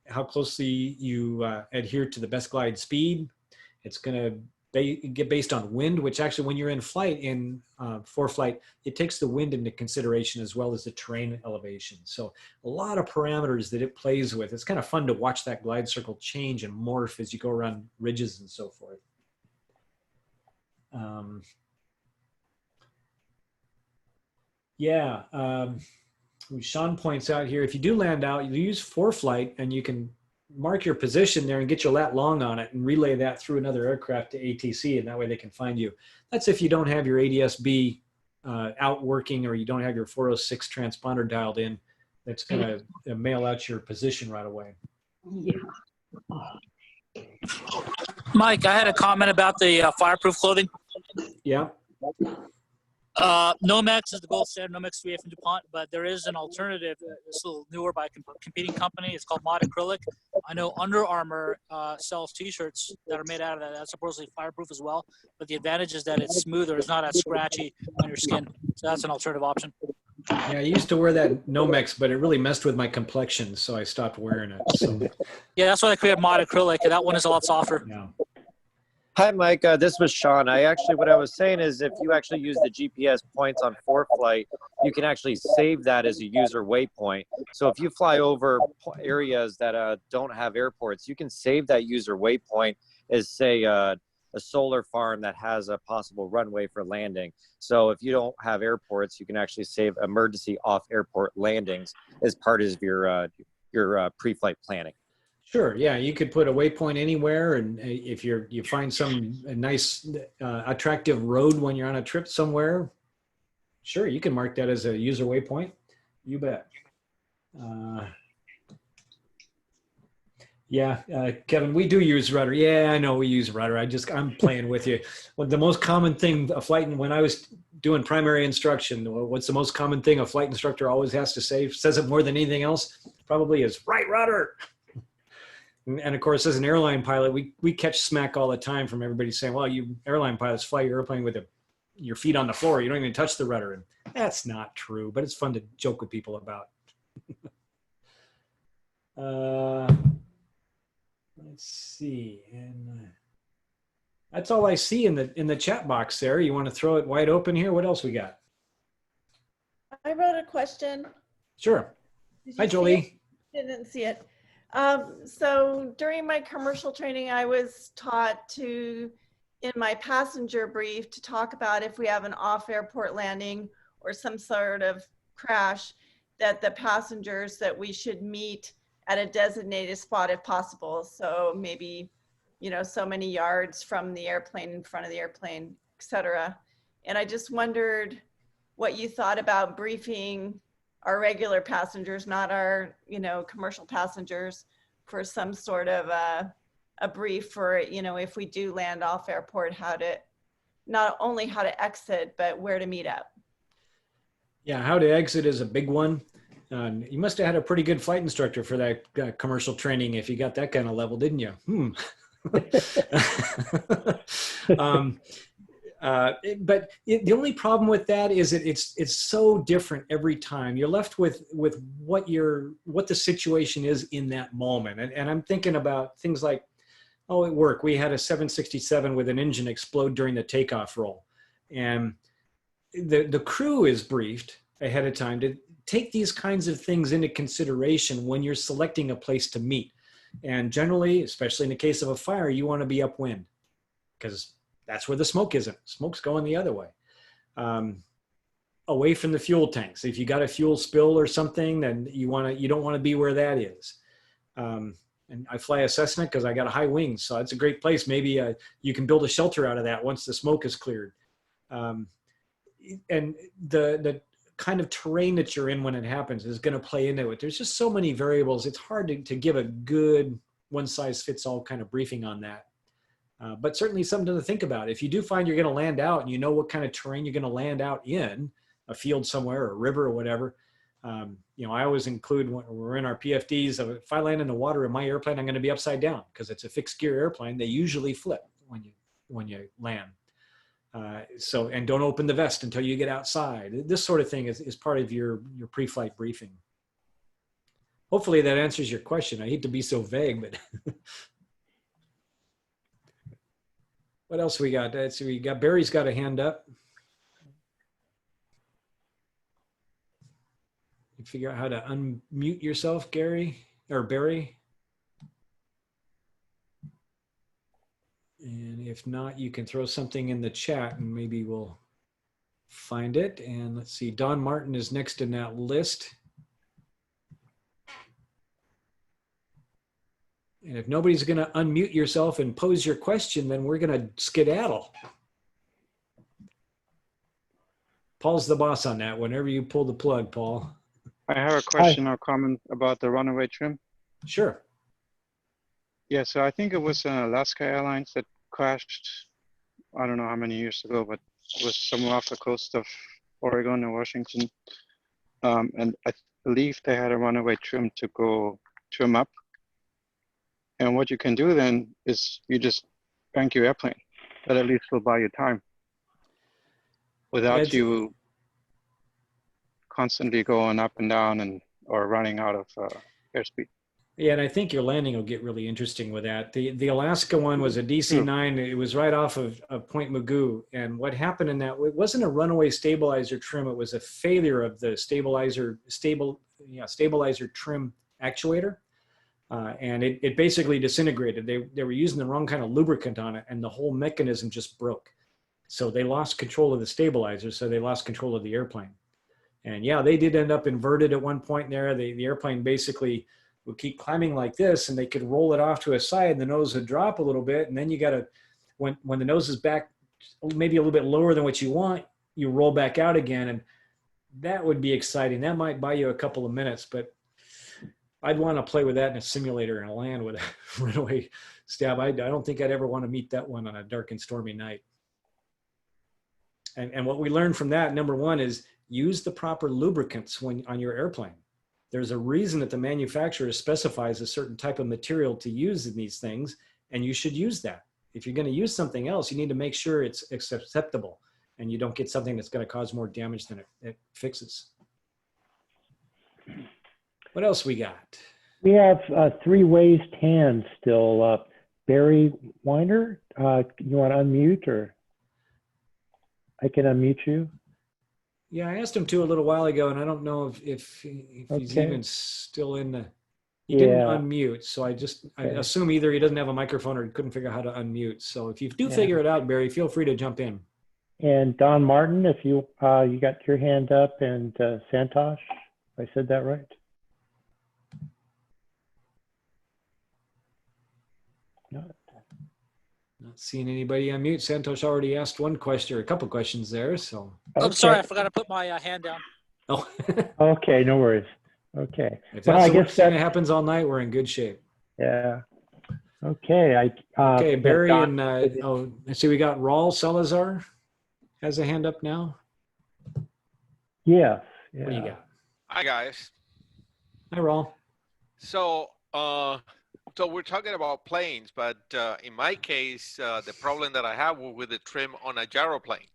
how closely you adhere to the best glide speed. It's going to based on wind, which actually when you're in flight in for flight, it takes the wind into consideration as well as the terrain elevation. So a lot of parameters that it plays with. It's kind of fun to watch that glide circle change and morph as you go around ridges and so forth. Sean points out here, if you do land out, you use ForeFlight and you can mark your position there and get your lat long on it and relay that through another aircraft to ATC, and that way they can find you. That's if you don't have your ADS-B out working, or you don't have your 406 transponder dialed in. That's going to mail out your position right away. Yeah. Mike, I had a comment about the fireproof clothing. Yeah. Nomex is the gold standard, Nomex 3A from DuPont, but there is an alternative. It's a little newer by a competing company. It's called Mod Acrylic. I know Under Armour sells T-shirts that are made out of that. That's supposedly fireproof as well, but the advantage is that it's smoother. It's not as scratchy on your skin. So that's an alternative option. Yeah, I used to wear that Nomex, but it really messed with my complexion, so I stopped wearing it. So. Yeah, that's why I created Mod Acrylic, and that one is a lot softer. Yeah. Hi, Mike. This was Sean. What I was saying is if you actually use the GPS points on ForeFlight, you can actually save that as a user waypoint. So if you fly over areas that don't have airports, you can save that user waypoint as, say, a solar farm that has a possible runway for landing. So if you don't have airports, you can actually save emergency off-airport landings as part of your pre-flight planning. Sure. Yeah, you could put a waypoint anywhere, and if you find some nice, attractive road when you're on a trip somewhere, sure, you can mark that as a user waypoint. You bet. Kevin, we do use rudder. Yeah, I know we use rudder. I'm playing with you. Well, the most common thing a flight, when I was doing primary instruction, what's the most common thing a flight instructor always has to say, says it more than anything else, probably is right rudder. And of course, as an airline pilot, we catch smack all the time from everybody saying, well, you airline pilots fly your airplane with your feet on the floor. You don't even touch the rudder. And that's not true, but it's fun to joke with people about. Let's see. And that's all I see in the chat box there. You want to throw it wide open here? What else we got? I wrote a question. Sure. Hi, Jolie. Didn't see it. So during my commercial training, I was taught to, in my passenger brief, to talk about if we have an off-airport landing or some sort of crash, that the passengers that we should meet at a designated spot if possible. So maybe, so many yards from the airplane, in front of the airplane, et cetera. And I just wondered what you thought about briefing our regular passengers, not our, commercial passengers, for some sort of a brief for, if we do land off airport, not only how to exit, but where to meet up. Yeah, how to exit is a big one. You must have had a pretty good flight instructor for that commercial training if you got that kind of level, didn't you? But the only problem with that is it's so different every time. You're left with what the situation is in that moment. And I'm thinking about things like, at work, we had a 767 with an engine explode during the takeoff roll. And the crew is briefed ahead of time to take these kinds of things into consideration when you're selecting a place to meet. And generally, especially in the case of a fire, you want to be upwind because that's where the smoke isn't. Smoke's going the other way. Away from the fuel tanks. If you got a fuel spill or something, then you don't want to be where that is. And I fly a Cessna because I got a high wings, so it's a great place. Maybe you can build a shelter out of that once the smoke is cleared. And the kind of terrain that you're in when it happens is going to play into it. There's just so many variables. It's hard to give a good one-size-fits-all kind of briefing on that. But certainly something to think about. If you do find you're going to land out and you know what kind of terrain you're going to land out in, a field somewhere or a river or whatever, I always include when we're in our PFDs, if I land in the water in my airplane, I'm going to be upside down because it's a fixed gear airplane. They usually flip when you land. And don't open the vest until you get outside. This sort of thing is part of your pre-flight briefing. Hopefully that answers your question. I hate to be so vague, but What else we got? Let's see, we got Barry's got a hand up. You figure out how to unmute yourself, Gary or Barry. And if not, you can throw something in the chat and maybe we'll find it. And let's see, Don Martin is next in that list. And if nobody's going to unmute yourself and pose your question, then we're going to skedaddle. Paul's the boss on that. Whenever you pull the plug, Paul. I have a question or comment about the runaway trim. Sure. Yeah, so I think it was Alaska Airlines that crashed, I don't know how many years ago, but it was somewhere off the coast of Oregon or Washington. And I believe they had a runaway trim to go trim up. And what you can do then is you just bank your airplane. That at least will buy you time without you constantly going up and down and or running out of airspeed. Yeah, and I think your landing will get really interesting with that. The Alaska one was a DC-9. It was right off of Point Mugu. And what happened in that, it wasn't a runaway stabilizer trim. It was a failure of the stabilizer trim actuator. And it basically disintegrated. They were using the wrong kind of lubricant on it, and the whole mechanism just broke. So they lost control of the stabilizer, so they lost control of the airplane. And yeah, they did end up inverted at one point there. The airplane basically would keep climbing like this, and they could roll it off to a side, and the nose would drop a little bit, and then you got to, when the nose is back maybe a little bit lower than what you want, you roll back out again, and that would be exciting. That might buy you a couple of minutes, but I'd want to play with that in a simulator and land with a runaway stab. I don't think I'd ever want to meet that one on a dark and stormy night. And what we learned from that, number one, is use the proper lubricants on your airplane. There's a reason that the manufacturer specifies a certain type of material to use in these things, and you should use that. If you're going to use something else, you need to make sure it's acceptable and you don't get something that's going to cause more damage than it fixes. What else we got? We have three raised hands still. Barry Weiner, you want to unmute, or I can unmute you? Yeah, I asked him to a little while ago, and I don't know if he's even still in the. He didn't unmute, so I assume either he doesn't have a microphone or he couldn't figure out how to unmute. So if you do figure it out, Barry, feel free to jump in. And Don Martin, if you got your hand up, and Santosh, if I said that right. Not seeing anybody unmute. Santosh already asked one question or a couple questions there. So. Okay. I'm sorry, I forgot to put my hand down. Oh. Okay, no worries. Okay. If that's the worst thing that happens all night, we're in good shape. Yeah. Okay. Okay, Barry and I see we got Raul Salazar has a hand up now. Yes. What do you got? Hi guys. Hi, Raul. So we're talking about planes, but in my case, the problem that I have with the trim on a gyroplane.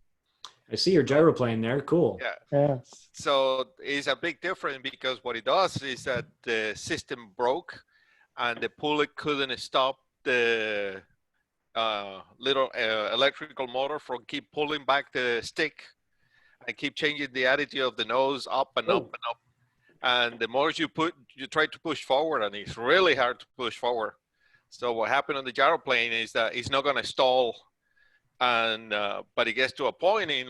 I see your gyroplane there. Cool. Yeah. So it's a big difference because what it does is that the system broke and the pulley couldn't stop the little electrical motor from keep pulling back the stick and keep changing the attitude of the nose up and up and up. And the more you try to push forward, and it's really hard to push forward. So what happened on the gyroplane is that it's not going to stall, and but it gets to a point in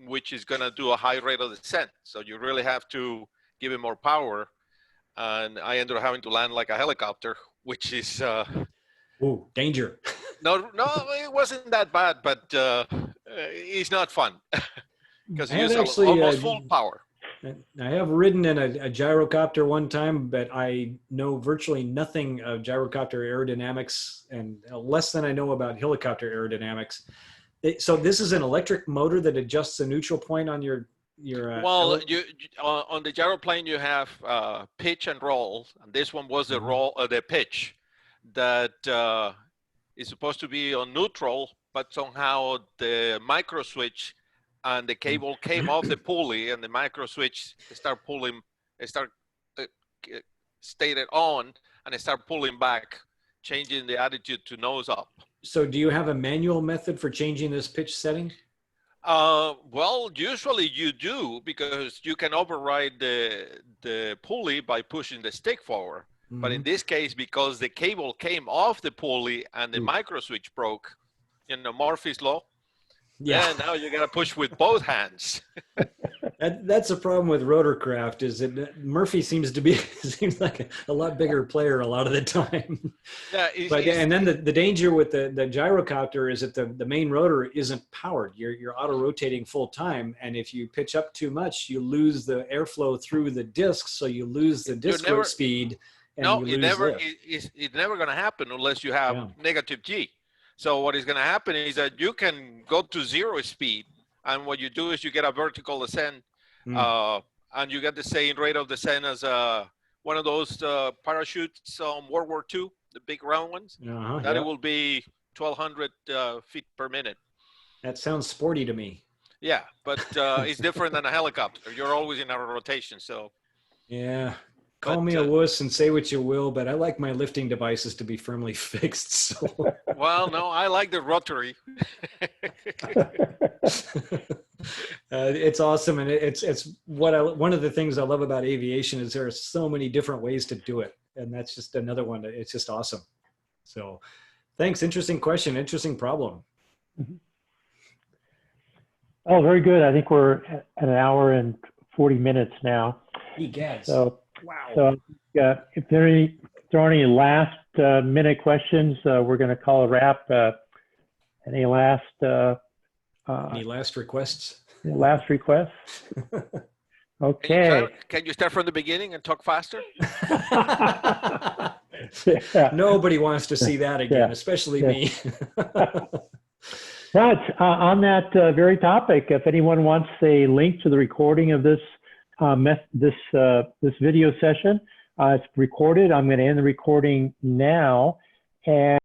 which is going to do a high rate of descent. So you really have to give it more power. And I ended up having to land like a helicopter, which is ooh, danger. No, it wasn't that bad, but it's not fun because you use almost full power. I have ridden in a gyrocopter one time, but I know virtually nothing of gyrocopter aerodynamics and less than I know about helicopter aerodynamics. So this is an electric motor that adjusts the neutral point on your well, on the gyroplane you have pitch and roll, and this one was the roll, the pitch that is supposed to be on neutral, but somehow the micro switch and the cable came off the pulley, and the micro switch stayed on, and it started pulling back, changing the attitude to nose up. So do you have a manual method for changing this pitch setting? Well, usually you do because you can override the pulley by pushing the stick forward. But in this case, because the cable came off the pulley and the micro switch broke, Murphy's law, Yeah. now you got to push with both hands. That's a problem with rotorcraft, is that Murphy seems like a lot bigger player a lot of the time. Yeah, And then the danger with the gyrocopter is that the main rotor isn't powered. You're auto rotating full time, and if you pitch up too much, you lose the airflow through the disc, so you lose the disc rate speed. And no, you lose it's never going to happen unless you have negative G. So what is going to happen is that you can go to 0 speed, and what you do is you get a vertical ascent, and you get the same rate of descent as one of those parachutes on World War II, the big round ones. It will be 1,200 feet per minute. That sounds sporty to me. Yeah, but it's different than a helicopter. You're always in a rotation, so. Yeah. Call me a wuss and say what you will, but I like my lifting devices to be firmly fixed. So. Well, no, I like the rotary. It's awesome, and it's one of the things I love about aviation is there are so many different ways to do it, and that's just another one. It's just awesome. So, thanks. Interesting question. Interesting problem. Oh, very good. I think we're at an hour and 40 minutes now. Egads. So, wow. So if there are any last minute questions, we're going to call a wrap. Any last requests? Last requests? Okay. Can you start from the beginning and talk faster? Nobody wants to see that again, especially me. But on that very topic, if anyone wants a link to the recording of this this video session, it's recorded. I'm going to end the recording now. And